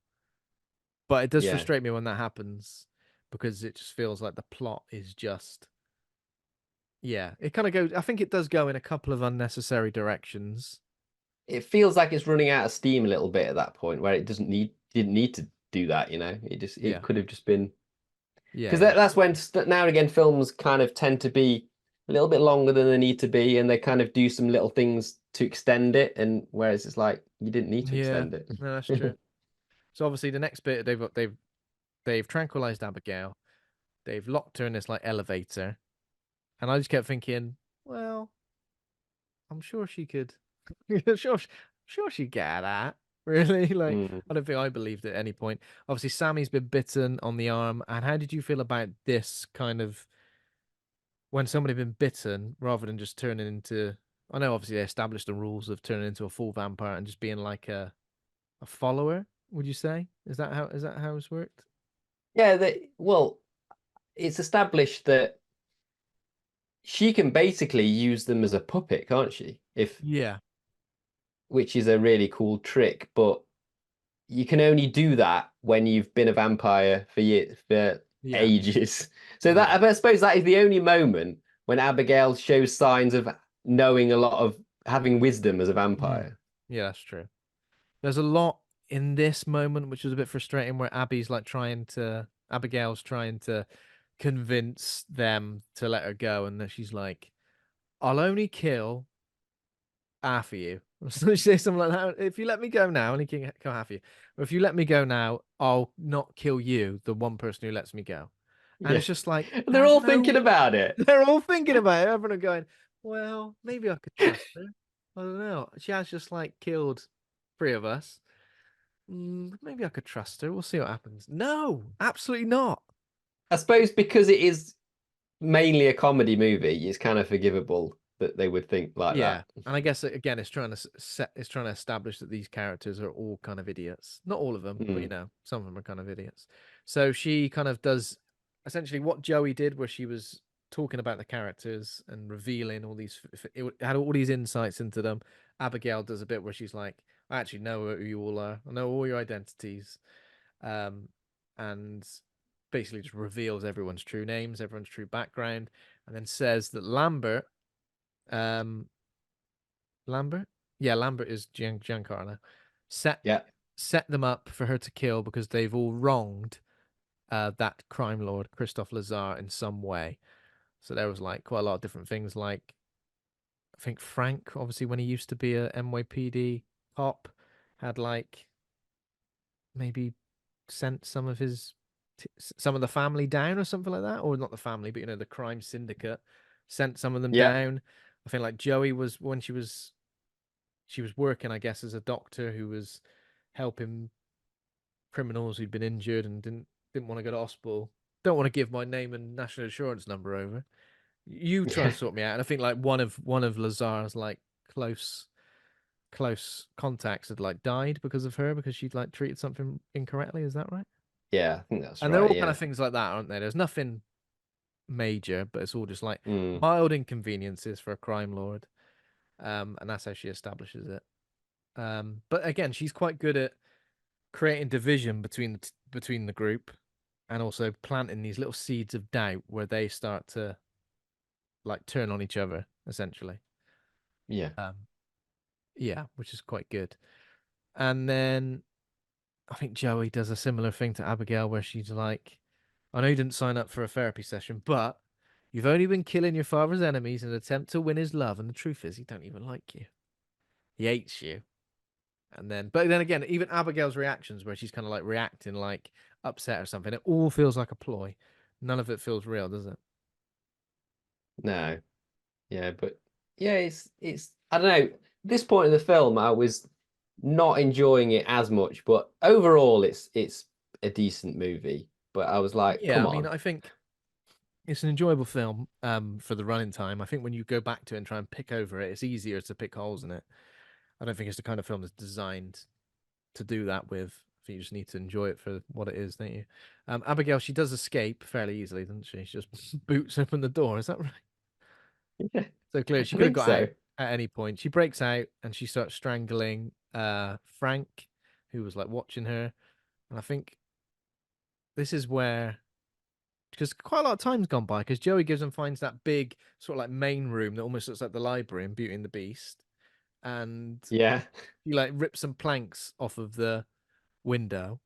But it does yeah. frustrate me when that happens because it just feels like the plot is just, yeah, it kind of goes, I think it does go in a couple of unnecessary directions. It feels like it's running out of steam a little bit at that point where it didn't need to do that. It Yeah. could have just been Yeah. because Yeah. that's when now and again films kind of tend to be a little bit longer than they need to be, and they kind of do some little things to extend it. And whereas it's like you didn't need to Yeah. extend it. No, that's true. So obviously the next bit they've tranquilized Abigail. They've locked her in this like elevator, and I just kept thinking, well, I'm sure she could, sure she'd get that. Really, like Mm. I don't think I believed at any point. Obviously, Sammy's been bitten on the arm, and how did you feel about this kind of when somebody been bitten rather than just turning into? I know obviously they established the rules of turning into a full vampire and just being like a follower. Would you say is that how it's worked? Yeah, well, it's established that she can basically use them as a puppet, can't she? If Yeah, which is a really cool trick, but you can only do that when you've been a vampire for yeah, ages. So yeah. that I suppose that is the only moment when Abigail shows signs of knowing a lot of having wisdom as a Mm. vampire. Yeah, that's true. There's a lot in this moment which was a bit frustrating where Abigail's trying to convince them to let her go, and that she's like, I'll only kill half of you. So she says something like that. If you let me go now, I'll only kill half of you. Or if you let me go now, I'll not kill you, the one person who lets me go. And Yeah. it's just like, They're there's all thinking no about it. they're all thinking about it. Everyone are going, well, maybe I could trust her. I don't know. She has just like killed three of us. Maybe I could trust her. We'll see what happens. No, absolutely not. I suppose because it is mainly a comedy movie, it's kind of forgivable that they would think like Yeah, that. and I guess again, it's trying to establish that these characters are all kind of idiots. Not all of them, but Mm. some of them are kind of idiots. So she kind of does essentially what Joey did, where she was talking about the characters and revealing all these, it had all these insights into them. Abigail does a bit where she's like, "I actually know who you all are. I know all your identities," um, and basically just reveals everyone's true names, everyone's true background, and then says that um, Lambert? Yeah, Lambert is Giancarlo. Set Yeah. set them up for her to kill because they've all wronged that crime lord, Christophe Lazar, in some way. So there was like quite a lot of different things. Like I think Frank, obviously, when he used to be a NYPD cop, had like maybe sent some of some of the family down or something like that, or not the family, but the crime syndicate sent some of them Yeah. down. I think like Joey was when she was working, I guess, as a doctor who was helping criminals who'd been injured and didn't want to go to hospital. Don't want to give my name and national insurance number over. You try and Yeah. sort me out. And I think like one of Lazar's like close contacts had like died because of her because she'd like treated something incorrectly. Is that right? Yeah, I think that's And they're right. all kind Yeah. of things like that, aren't they? There's nothing major, but it's all just like Mm. mild inconveniences for a crime lord. And that's how she establishes it. But again, she's quite good at creating division between the group, and also planting these little seeds of doubt where they start to like turn on each other, essentially. Yeah. Yeah, which is quite good. And then I think Joey does a similar thing to Abigail, where she's like, "I know you didn't sign up for a therapy session, but you've only been killing your father's enemies in an attempt to win his love, and the truth is, he don't even like you. He hates you." And then, but then again, even Abigail's reactions, where she's kind of like reacting like upset or something, it all feels like a ploy. None of it feels real, does it? No. Yeah, but yeah, it's I don't know. At this point in the film, I was not enjoying it as much, but overall, it's a decent movie. But I was like, Yeah, come I mean, on. I think it's an enjoyable film for the running time. I think when you go back to it and try and pick over it, it's easier to pick holes in it. I don't think it's the kind of film that's designed to do that with. I think you just need to enjoy it for what it is, don't you? Abigail, she does escape fairly easily, doesn't she? She just boots open the door. Is that right? Yeah, So clearly, she I could have think got so. out at any point. She breaks out and she starts strangling Frank, who was like watching her. And I think this is where, because quite a lot of time's gone by, because Joey gives and finds that big sort of like main room that almost looks like the library in Beauty and the Beast, and Yeah. he like rips some planks off of the window.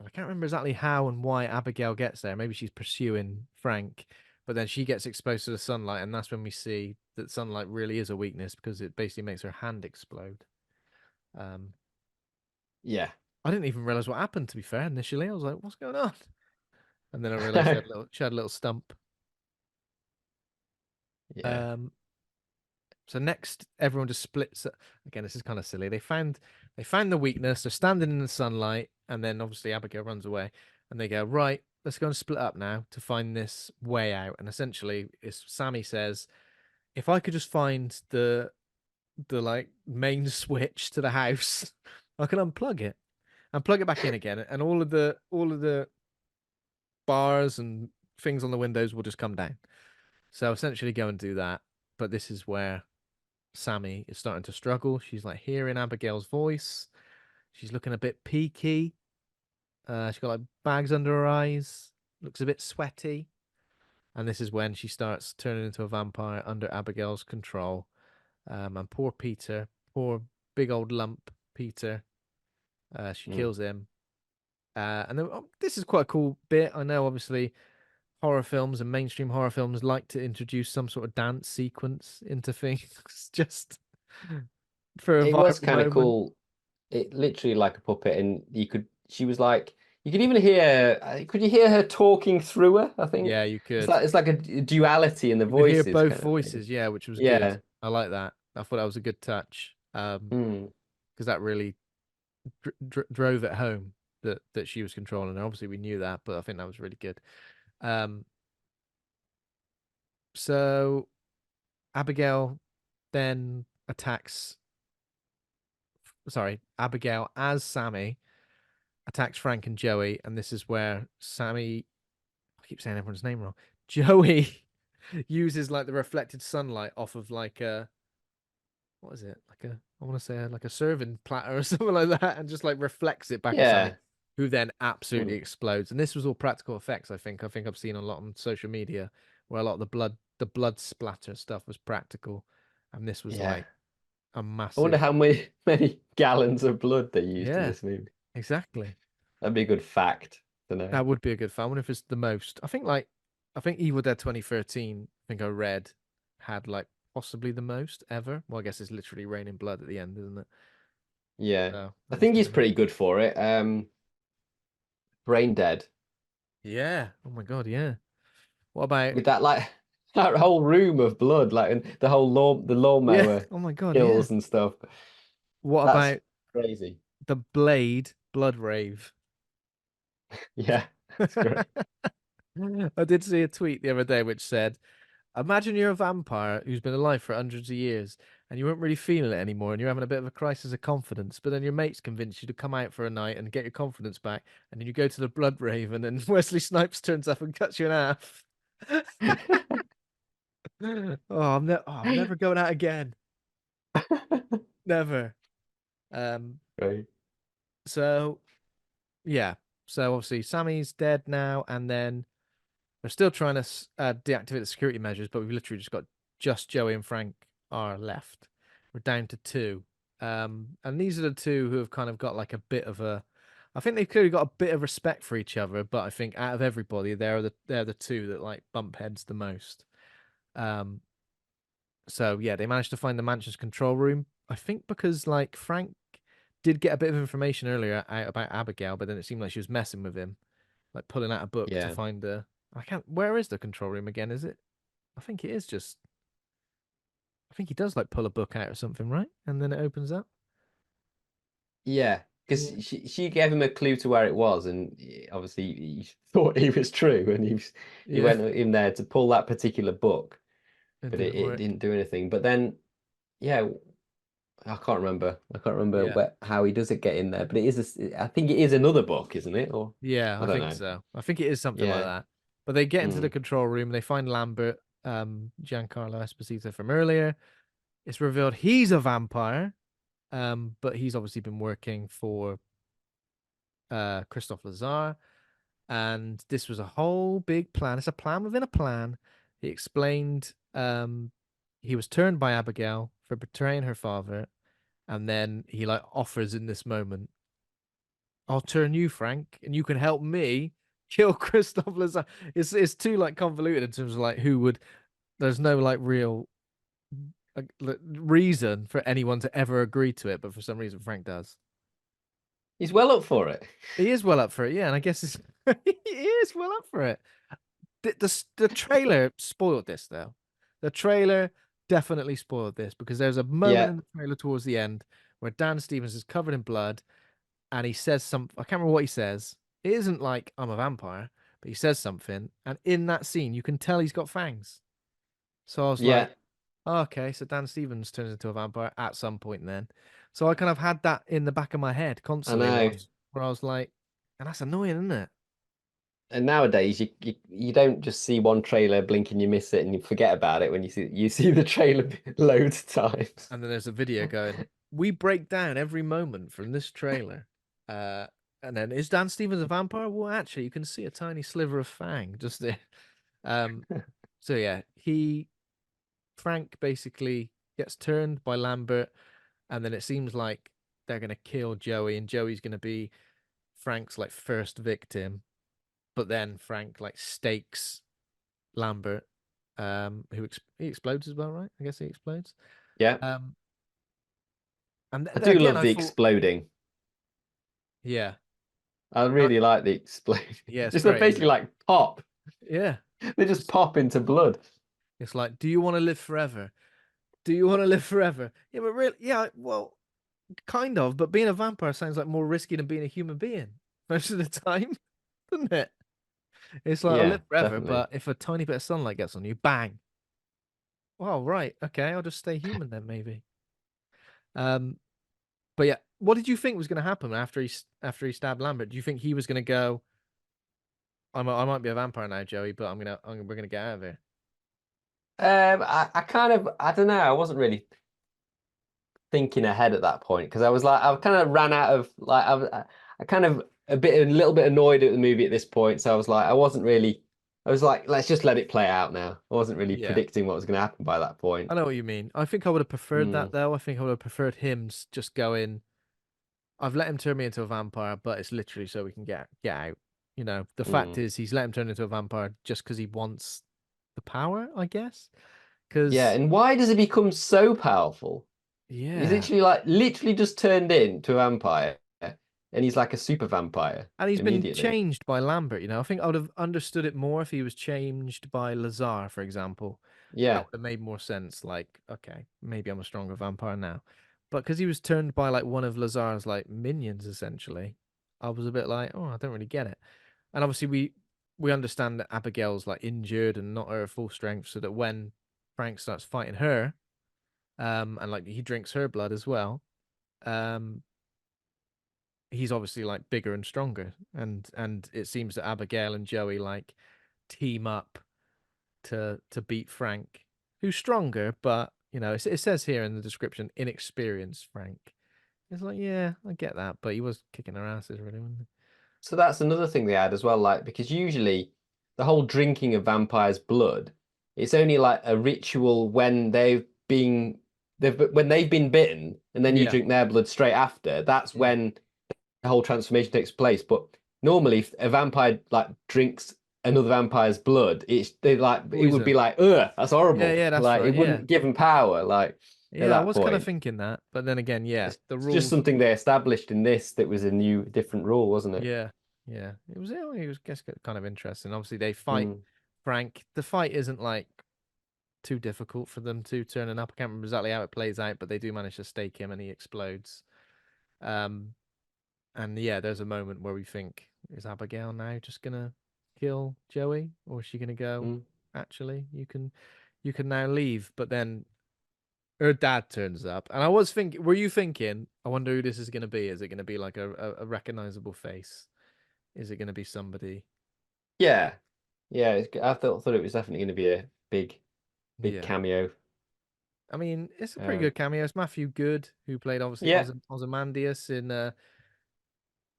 I can't remember exactly how and why Abigail gets there. Maybe she's pursuing Frank, but then she gets exposed to the sunlight, and that's when we see that sunlight really is a weakness because it basically makes her hand explode. Um, Yeah. I didn't even realize what happened. To be fair, initially I was like, "What's going on?" And then I realized she had a little stump. Yeah. Um, So next, everyone just splits. Again, this is kind of silly. They found the weakness. They're standing in the sunlight, and then obviously Abigail runs away, and they go, right, let's go and split up now to find this way out. And essentially, it's Sammy says, if I could just find the like main switch to the house, I can unplug it and plug it back in again, and all of the bars and things on the windows will just come down. So essentially, go and do that. But this is where Sammy is starting to struggle. She's like hearing Abigail's voice. She's looking a bit peaky. She's got like bags under her eyes. Looks a bit sweaty. And this is when she starts turning into a vampire under Abigail's control. And poor Peter, poor big old lump Peter, she Mm. kills him. And then, this is quite a cool bit. I know, obviously, horror films and mainstream horror films like to introduce some sort of dance sequence into things just for a It was viral kind of moment. cool. It literally like a puppet, and she was like, you could even hear, could you hear her talking through her? I think Yeah, you it's could. like a duality in the You could hear voices both kind of thing. voices, yeah, which was good. Yeah. I like that. I thought that was a good touch. Mm. Because that really drove it home that she was controlling her. Obviously, we knew that, but I think that was really good. Um, so Abigail then attacks. Sorry, Abigail as Sammy attacks Frank and Joey, and this is where Sammy. I keep saying everyone's name wrong. Joey uses like the reflected sunlight off of like a what is it? Like a I want to say like a serving platter or something like that, and just like reflects it back at Sammy, Yeah. who then absolutely Mm. explodes. And this was all practical effects. I think I've seen a lot on social media where a lot of the blood splatter stuff was practical, and this was Yeah. like a I wonder massive. how many gallons of blood they used in Yeah, this movie. exactly. That'd be a good fact to know. That would be a good film. I wonder if it's the most. I think like I think Evil Dead 2013, I think I read, had like possibly the most ever. Well, I guess it's literally raining blood at the end, isn't it? Yeah. So I that must think have he's been it. pretty good for it. Brain Dead. Yeah. Oh my God. Yeah. What about? With that like that whole room of blood, like and the whole the Yeah. lawnmower Oh my God. Yeah. kills and stuff. What That's about crazy. the Blade Blood Rave? Yeah, that's great. I did see a tweet the other day which said, imagine you're a vampire who's been alive for hundreds of years and you weren't really feeling it anymore and you're having a bit of a crisis of confidence, but then your mates convince you to come out for a night and get your confidence back, and then you go to the Blood Rave and then Wesley Snipes turns up and cuts you in half. I'm never going out again. Never. Right. So yeah. So obviously Sammy's dead now, and then we're still trying to deactivate the security measures, but we've literally just got Joey and Frank are left. We're down to two. And these are the two who have kind of got like a bit of a, I think they've clearly got a bit of respect for each other, but I think out of everybody, they're the two that like bump heads the most. Um, so yeah, they managed to find the mansion's control room. I think because like Frank did get a bit of information earlier out about Abigail, but then it seemed like she was messing with him, like pulling out a book to Yeah. find the. I can't. Where is the control room again? Is it? I think it is just. I think he does like pull a book out or something, right? And then it opens up. Yeah. Yeah. Because she gave him a clue to where it was, and obviously he thought he was true, and he Yeah. went in there to pull that particular book, It but didn't it work. didn't do anything. But then, yeah, I can't remember. I can't remember Yeah. how he does it get in there, but it is. I think it is another book, isn't it? Or Yeah, I I don't think know. so. I think it is something like Yeah. that. But they get into the Mm. control room and they find Lambert, Giancarlo Esposito from earlier. It's revealed he's a vampire, but he's obviously been working for Christophe Lazar. And this was a whole big plan. It's a plan within a plan. He explained he was turned by Abigail for betraying her father, and then he like offers in this moment, I'll turn you, Frank, and you can help me kill Christophe Lazar. It's too like convoluted in terms of like who would. There's no like real reason for anyone to ever agree to it, but for some reason Frank does. He's well up for it. He is well up for it, yeah, and I guess it's, he is well up for it. The trailer spoiled this though. The trailer definitely spoiled this because there's a moment Yeah. in the trailer towards the end where Dan Stevens is covered in blood and he says something. I can't remember what he says. It isn't like I'm a vampire, but he says something, and in that scene you can tell he's got fangs. So I was Yeah. like, oh, okay, so Dan Stevens turns into a vampire at some point then. So I kind of had that in the back of my head I constantly know. where I was like, and that's annoying, isn't it? And nowadays you don't just see one trailer, blink and you miss it, and you forget about it when you see the trailer loads of times. And then there's a video going, we break down every moment from this trailer. Uh, and then is Dan Stevens a vampire? Well, actually, you can see a tiny sliver of fang just there. Um, so yeah, Frank basically gets turned by Lambert, and then it seems like they're gonna kill Joey, and Joey's gonna be Frank's like first victim. But then Frank like stakes Lambert, he explodes as well, right? I guess he explodes. Yeah. Um, and I do again, love I the thought, exploding. yeah, I I, really like the exploding. yeah, it's Just they great, isn't basically it? like pop. Yeah, They just it's pop into blood. it's like, do you want to live forever? Do you want to live forever? Yeah, but really, yeah, well, kind of. But being a vampire sounds like more risky than being a human being most of the time, doesn't it? It's like I'll Yeah, live forever, definitely. but if a tiny bit of sunlight gets on you, bang. Well, right, okay, I'll just stay human then, maybe. Um, but yeah, what did you think was going to happen after he stabbed Lambert? Do you think he was going to go? I might be a vampire now, Joey, but we're gonna get out of here. I kind of I don't know. I wasn't really thinking ahead at that point because I was like I kind of ran out of like I kind of a little bit annoyed at the movie at this point. So I was like I wasn't really. I was like, let's just let it play out now. I wasn't really Yeah, predicting what was going to happen by that point. I know what you mean. I think I would have preferred that Mm, though. I think I would have preferred him just going. I've let him turn me into a vampire, but it's literally so we can get out. You know, the fact is he's let him turn into a vampire just because he wants the power, I guess. Yeah, Because and why does he become so powerful? He's yeah, literally just turned into a vampire, and he's like a super vampire and he's been immediately. changed by Lambert. You know, I think I would have understood it more if he was changed by Lazar, for example. That Yeah. would have made more sense. Like, okay, maybe I'm a stronger vampire now. But because he was turned by like one of Lazar's like minions, essentially, I was a bit like, oh, I don't really get it. And obviously, we understand that Abigail's like injured and not at her full strength, so that when Frank starts fighting her, and like he drinks her blood as well, um, he's obviously like bigger and stronger, and it seems that Abigail and Joey like team up to beat Frank, who's stronger, but you know it says here in the description inexperienced Frank. It's like, yeah, I get that, but he was kicking their asses, really, wasn't So that's another thing they add as well, like because usually the whole drinking of vampires' blood, it's only like a ritual when they've been bitten, and then he? you Yeah, drink their blood straight after. That's mm. when the whole transformation takes place. But normally, if a vampire like drinks another vampire's blood, it would be Poison. like, ugh, that's Yeah, horrible. yeah, that's Like right. it Yeah, wouldn't give them power. Like at yeah, I that was kind of point, thinking that, but then again, yeah, the it's just rules. something they established in this that was a new, different rule, wasn't it? Yeah, yeah, it was guess kind of interesting. Obviously, they fight Mm, Frank. The fight isn't like too difficult for them to turning up. I can't remember exactly how it plays out, but they do manage to stake him and he explodes. Um, and yeah, there's a moment where we think, is Abigail now just gonna kill Joey, or is she gonna go? mm. Actually, you can now leave. But then her dad turns up, and I was thinking, were you thinking? I wonder who this is gonna be. Is it gonna be like a recognizable face? Is it gonna be somebody? Yeah, yeah. I thought it was definitely going to be a big Yeah. cameo. I mean, it's a pretty Um, good cameo. It's Matthew Good, who played obviously yeah, Ozymandias in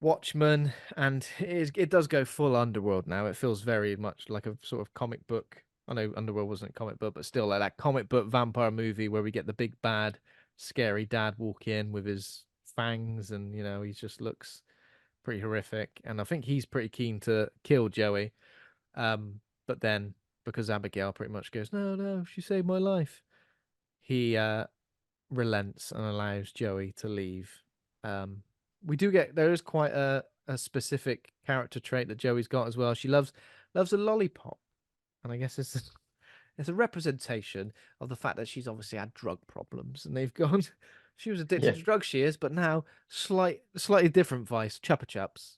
Watchmen, and it does go full underworld now. It feels very much like a sort of comic book. I know Underworld wasn't a comic book, but still like that comic book vampire movie where we get the big bad, scary dad walk in with his fangs, and you know he just looks pretty horrific. And I think he's pretty keen to kill Joey. But then because Abigail pretty much goes, no, no, she saved my life. He relents and allows Joey to leave. Um, we do get there is quite a specific character trait that Joey's got as well. She loves a lollipop, and I guess it's a representation of the fact that she's obviously had drug problems, and they've gone. She was addicted yeah. to drugs, she is, but now slightly different vice, Chupa Chups.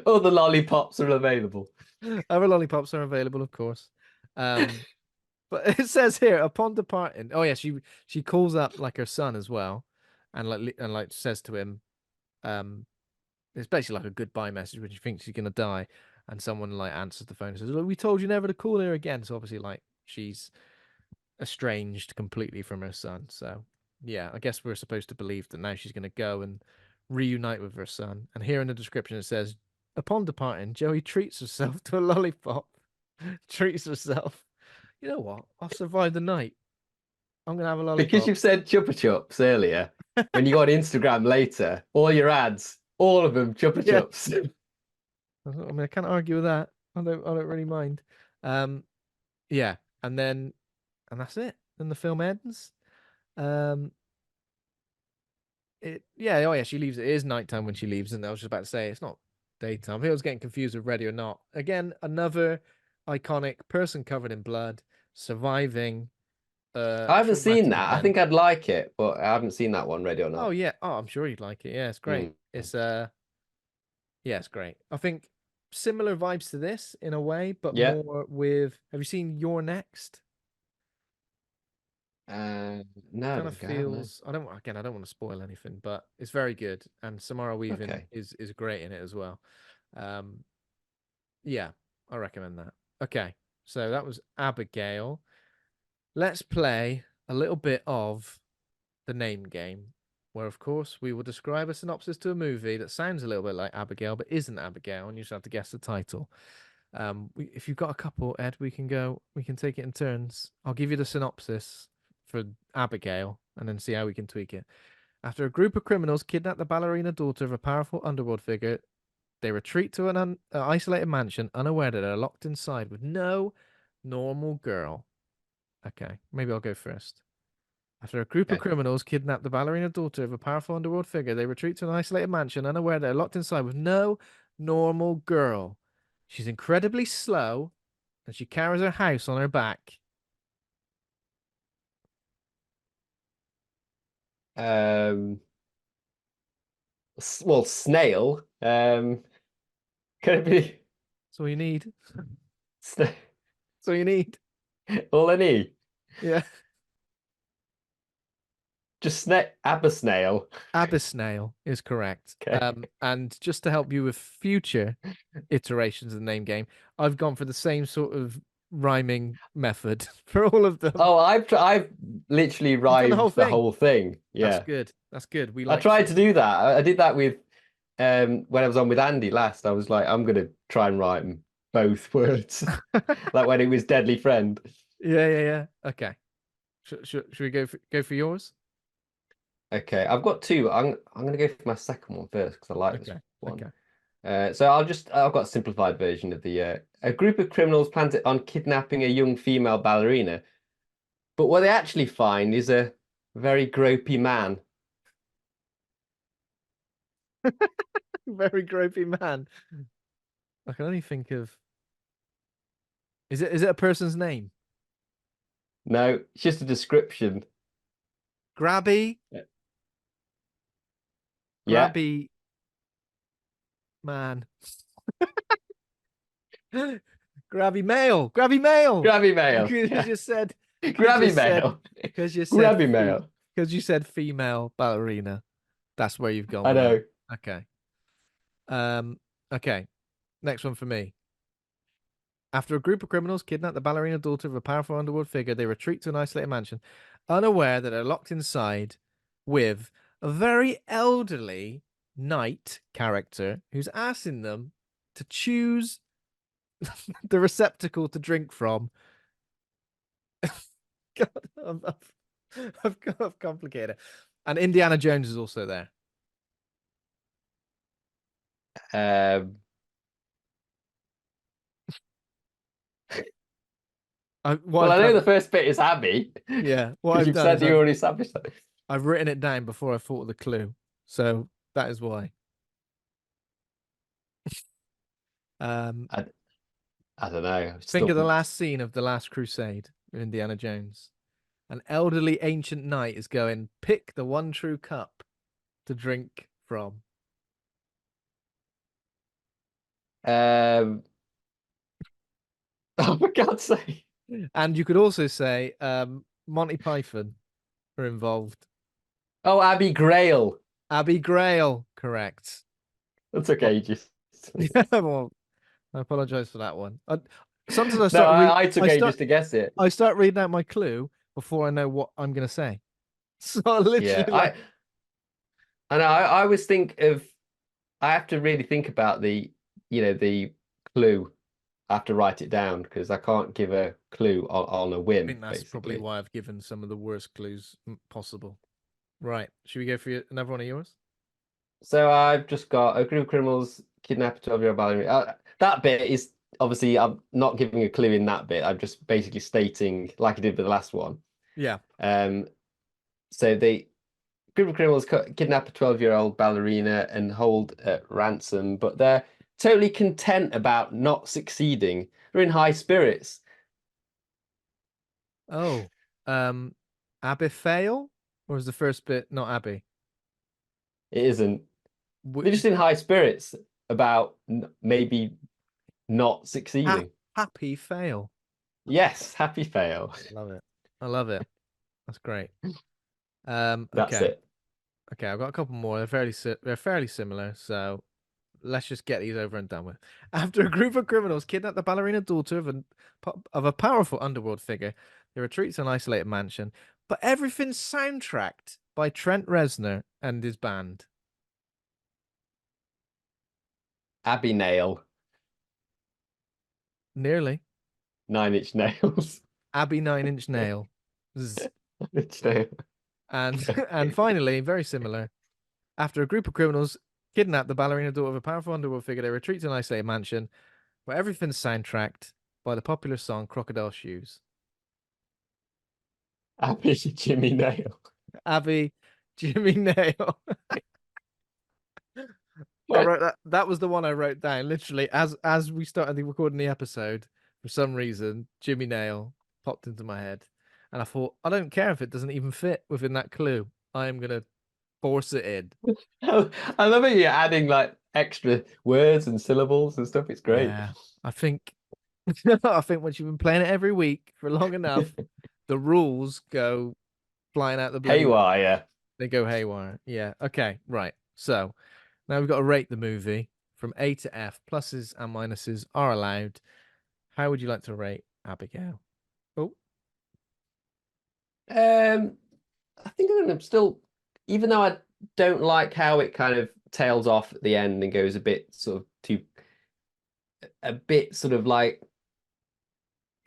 All the lollipops are available. Other lollipops are available, of course. Um, But it says here, upon departing, oh yeah, she calls up like her son as well, and like says to him, um, it's basically like a goodbye message when she thinks she's gonna die, and someone like answers the phone and says, "Look, we told you never to call her again." So obviously, like she's estranged completely from her son. So yeah, I guess we're supposed to believe that now she's gonna go and reunite with her son. And here in the description it says, upon departing, Joey treats herself to a lollipop. Treats herself. You know what? I'll survive the night. I'm gonna have a Because lollipop. you've said Chupa Chups earlier, when you go on Instagram later, all your ads, all of them Chupa Yeah. Chups. I mean, I can't argue with that. I don't really mind. Um, yeah, and that's it. Then the film ends. Um, oh yeah, she leaves. It is nighttime when she leaves, and I was just about to say it's not daytime. I think I was getting confused with Ready or Not. Again, another iconic person covered in blood surviving I haven't seen traumatic that. I event. think I'd like it, but I haven't seen that one, ready or Oh not. yeah. Oh, I'm sure you'd like it. Yeah, it's great. Mm. It's Yeah, it's great. I think similar vibes to this in a way, but Yeah. more with. Have you seen Your Next? Uh, no, I Kind of don't think I have, no. feels. I don't want to spoil anything, but it's very good, and Samara Weaving Okay. is great in it as well. Um, yeah, I recommend that. Okay, so that was Abigail. Let's play a little bit of the name game, where of course we will describe a synopsis to a movie that sounds a little bit like Abigail, but isn't Abigail, and you just have to guess the title. If you've got a couple, Ed, we can take it in turns. I'll give you the synopsis for Abigail and then see how we can tweak it. After a group of criminals kidnap the ballerina daughter of a powerful underworld figure, they retreat to an isolated mansion, unaware that they're locked inside with no normal girl. Okay, maybe I'll go first. After a group of criminals kidnap the ballerina daughter of a powerful underworld figure, they retreat to an isolated mansion, unaware they're locked inside with no normal girl. She's incredibly slow, and she carries her house on her back. Well, snail. Can it be? That's all you need. That's all you need. All I need. Yeah. Just Abba-snail. Abysnail is correct. Okay. And just to help you with future iterations of the name game, I've gone for the same sort of rhyming method for all of them. Oh, I've literally rhymed the whole thing. Yeah. That's good. That's good. I tried to do that. I did that with when I was on with Andy last. I was like, I'm gonna try and rhyme both words. Like when it was Deadly Friend. Yeah. Okay. Should we go for yours? Okay, I've got two. I'm gonna go for my second one first because I like this one. Okay. So I've got a simplified version of the a group of criminals plans on kidnapping a young female ballerina, but what they actually find is a very gropey man. Very gropey man. I can only think of. Is it a person's name? No, it's just a description. Grabby. Yeah. Grabby man. Grabby male. Grabby male. Grabby male. Because you just said Grabby male. Because you said Grabby male. Because you said female ballerina. That's where you've gone. I know. That. Okay. Okay. Next one for me. After a group of criminals kidnap the ballerina daughter of a powerful underworld figure, they retreat to an isolated mansion, unaware that they're locked inside with a very elderly knight character who's asking them to choose the receptacle to drink from. God, I've complicated it. And Indiana Jones is also there. I know the first bit is Abby. Yeah. What you've said, you already established that. I've written it down before I thought of the clue, so that is why. I don't know. Think of the last scene of The Last Crusade with Indiana Jones. An elderly ancient knight is going, pick the one true cup to drink from. Oh, for God's sake. And you could also say Monty Python are involved. Oh, Abby Grail. Abby Grail, correct. That's okay. Well, I apologize for that one. Sometimes I took ages to guess it. I start reading out my clue before I know what I'm going to say. So literally, I know. I always think of. I have to really think about the clue. I have to write it down because I can't give a clue on a whim. I think that's probably why I've given some of the worst clues possible. Right. Should we go for another one of yours? So I've just got a group of criminals kidnap a 12-year-old ballerina. That bit is obviously I'm not giving a clue in that bit. I'm just basically stating like I did with the last one. Yeah. So the group of criminals kidnap a 12-year-old ballerina and hold at ransom, but they're totally content about not succeeding. They're in high spirits. Oh, Abigail, or is the first bit not Abby? It isn't. They're just in high spirits about maybe not succeeding. Happy fail. Yes, happy fail. I love it. That's great. That's okay. it. Okay, I've got a couple more. They're fairly similar, so let's just get these over and done with. After a group of criminals kidnap the ballerina daughter of a powerful underworld figure, they retreat to an isolated mansion, but everything's soundtracked by Trent Reznor and his band. Abby Nail. Nearly. 9 Inch Nails. Abby 9 Inch Nail. Inch Nail. And and finally, very similar, after a group of criminals kidnap the ballerina daughter of a powerful underworld figure, they retreat to an isolated mansion where everything's soundtracked by the popular song Crocodile Shoes. Abby Jimmy Nail. Abby, Jimmy Nail. I wrote that. That was the one I wrote down. Literally, as we started recording the episode, for some reason, Jimmy Nail popped into my head, and I thought, I don't care if it doesn't even fit within that clue. I am gonna force it in. I love it. You're adding like extra words and syllables and stuff. It's great. Yeah, I think, I think once you've been playing it every week for long enough, the rules go flying out the bloody. Haywire. They go haywire. Yeah. Okay. Right. So now we've got to rate the movie from A to F. Pluses and minuses are allowed. How would you like to rate Abigail? Oh, I think I'm gonna still, even though I don't like how it kind of tails off at the end and goes a bit sort of like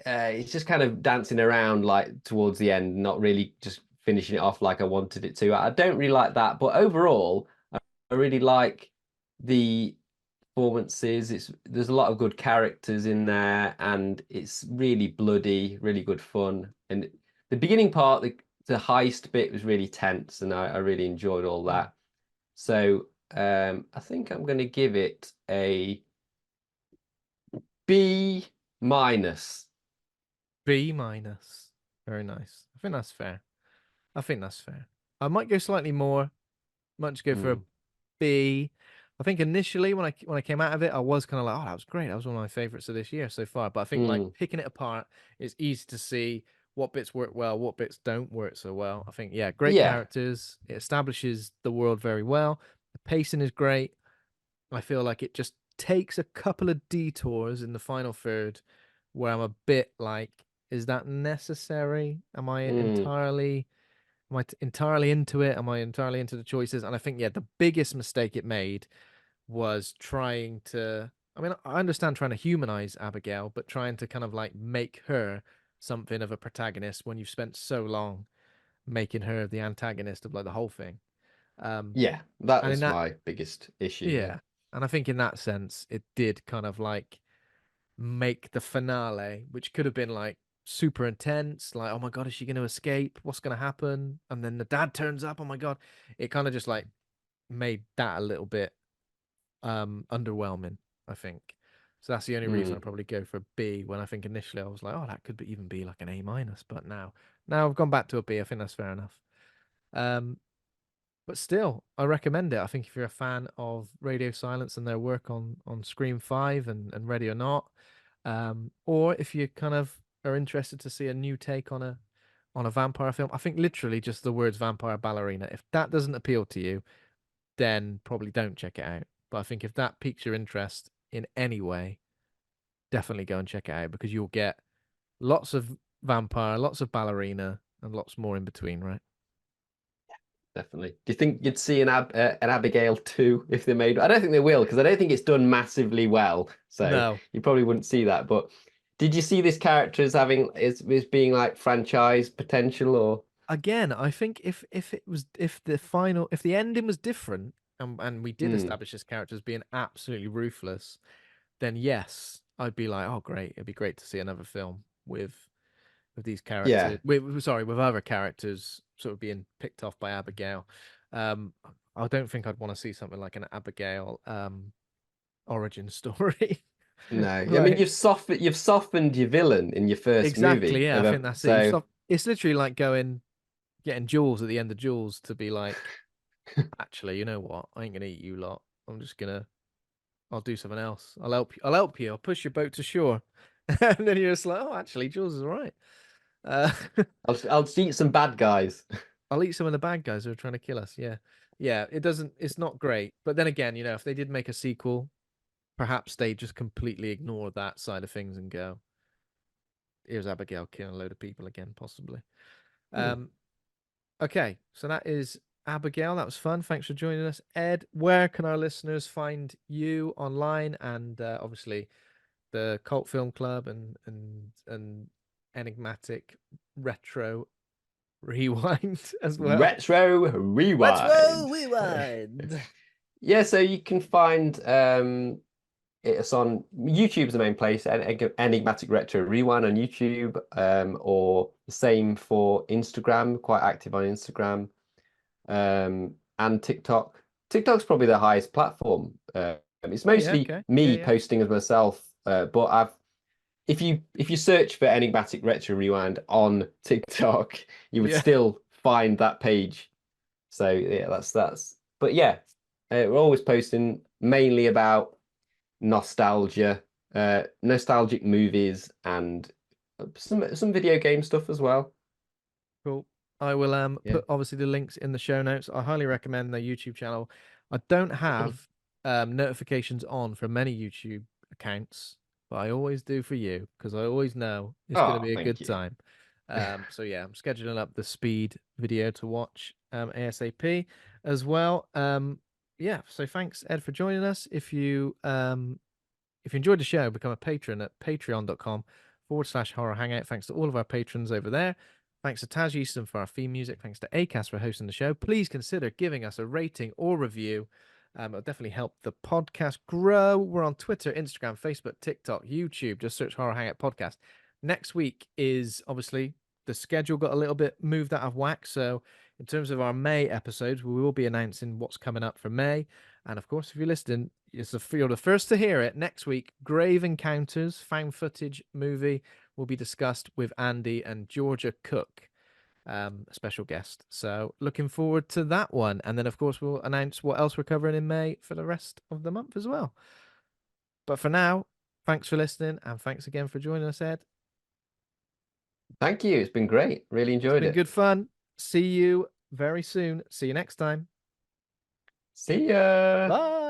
it's just kind of dancing around like towards the end, not really just finishing it off like I wanted it to. I don't really like that, but overall, I really like the performances. There's a lot of good characters in there, and it's really bloody, really good fun. And the beginning part, the heist bit was really tense, and I really enjoyed all that. So I think I'm going to give it a B minus. B minus. Very nice. I think that's fair. I think that's fair. I might go slightly more. Might just go for a B. I think initially when I came out of it, I was kind of like, oh, that was great. That was one of my favorites of this year so far. But I think like picking it apart, it's easy to see what bits work well, what bits don't work so well. I think, yeah, great characters. It establishes the world very well. The pacing is great. I feel like it just takes a couple of detours in the final third where I'm a bit like, is that necessary? Am I entirely into it? Am I entirely into the choices? And I think, yeah, the biggest mistake it made was trying to, I mean, I understand trying to humanize Abigail, but trying to kind of like make her something of a protagonist when you've spent so long making her the antagonist of like the whole thing. Yeah, that And in was that, my biggest issue. yeah. And I think in that sense, it did kind of like make the finale, which could have been like super intense, like, oh my God, is she going to escape? What's going to happen? And then the dad turns up. Oh my God. It kind of just like made that a little bit underwhelming, I think. So that's the only reason I probably go for a B, when I think initially I was like, oh, that could even be like an A minus, but now I've gone back to a B. I think that's fair enough. But still, I recommend it. I think if you're a fan of Radio Silence and their work on Scream 5 and Ready or Not, or if you kind of are interested to see a new take on a vampire film, I think literally just the words vampire ballerina, if that doesn't appeal to you, then probably don't check it out. But I think if that piques your interest in any way, definitely go and check it out, because you'll get lots of vampire, lots of ballerina, and lots more in between, right? Definitely. Do you think you'd see an Abigail 2 if they made? I don't think they will, because I don't think it's done massively well. So No. you probably wouldn't see that. But did you see this character as having as being like franchise potential, or? Again, I think if the ending was different, and we did establish this character as being absolutely ruthless, then yes, I'd be like, oh great, it'd be great to see another film with these characters. Yeah. With other characters sort of being picked off by Abigail. I don't think I'd want to see something like an Abigail origin story. No, I mean Right. you've softened your villain in your first Exactly, movie. yeah. I think that's So it. It's literally like getting Jules at the end of Jules to be like, actually, you know what? I ain't gonna eat you lot. I'll do something else. I'll help you. I'll push your boat to shore. And then you're just like, oh, actually, Jules is all right. Uh, I'll eat some bad guys. I'll eat some of the bad guys who are trying to kill us. Yeah. Yeah. It's not great. But then again, if they did make a sequel, perhaps they just completely ignore that side of things and go, here's Abigail killing a load of people again, possibly. Okay. So that is Abigail. That was fun. Thanks for joining us. Ed, where can our listeners find you online, and obviously the Cult Film Club and Enigmatic Retro Rewind as well. Retro Rewind. Rewind. Yeah, so you can find it's on YouTube's the main place, Enigmatic Retro Rewind on YouTube, or the same for Instagram, quite active on Instagram, and TikTok. TikTok's probably the highest platform. It's mostly me posting as myself, but if you search for Enigmatic Retro Rewind on TikTok, you would still find that page. So yeah, that's. But yeah, we're always posting mainly about nostalgia, nostalgic movies, and some video game stuff as well. Cool. I will put obviously the links in the show notes. I highly recommend their YouTube channel. I don't have notifications on for many YouTube accounts, but I always do for you because I always know it's going to be a good time. So yeah, I'm scheduling up the speed video to watch ASAP as well. Yeah, so thanks Ed for joining us. If you enjoyed the show, become a patron at patreon.com/horror hangout. Thanks to all of our patrons over there. Thanks to Taj Easton for our theme music. Thanks to Acast for hosting the show. Please consider giving us a rating or review. It'll definitely help the podcast grow. We're on Twitter, Instagram, Facebook, TikTok, YouTube. Just search Horror Hangout Podcast. Next week is obviously the schedule got a little bit moved out of whack. So in terms of our May episodes, we will be announcing what's coming up for May. And of course, if you're listening, you're the first to hear it. Next week, Grave Encounters, found footage movie will be discussed with Andy and Georgia Cook, a special guest. So looking forward to that one. And then, of course, we'll announce what else we're covering in May for the rest of the month as well. But for now, thanks for listening. And thanks again for joining us, Ed. Thank you. It's been great. Really enjoyed it. It's been good fun. See you very soon. See you next time. See ya. Bye.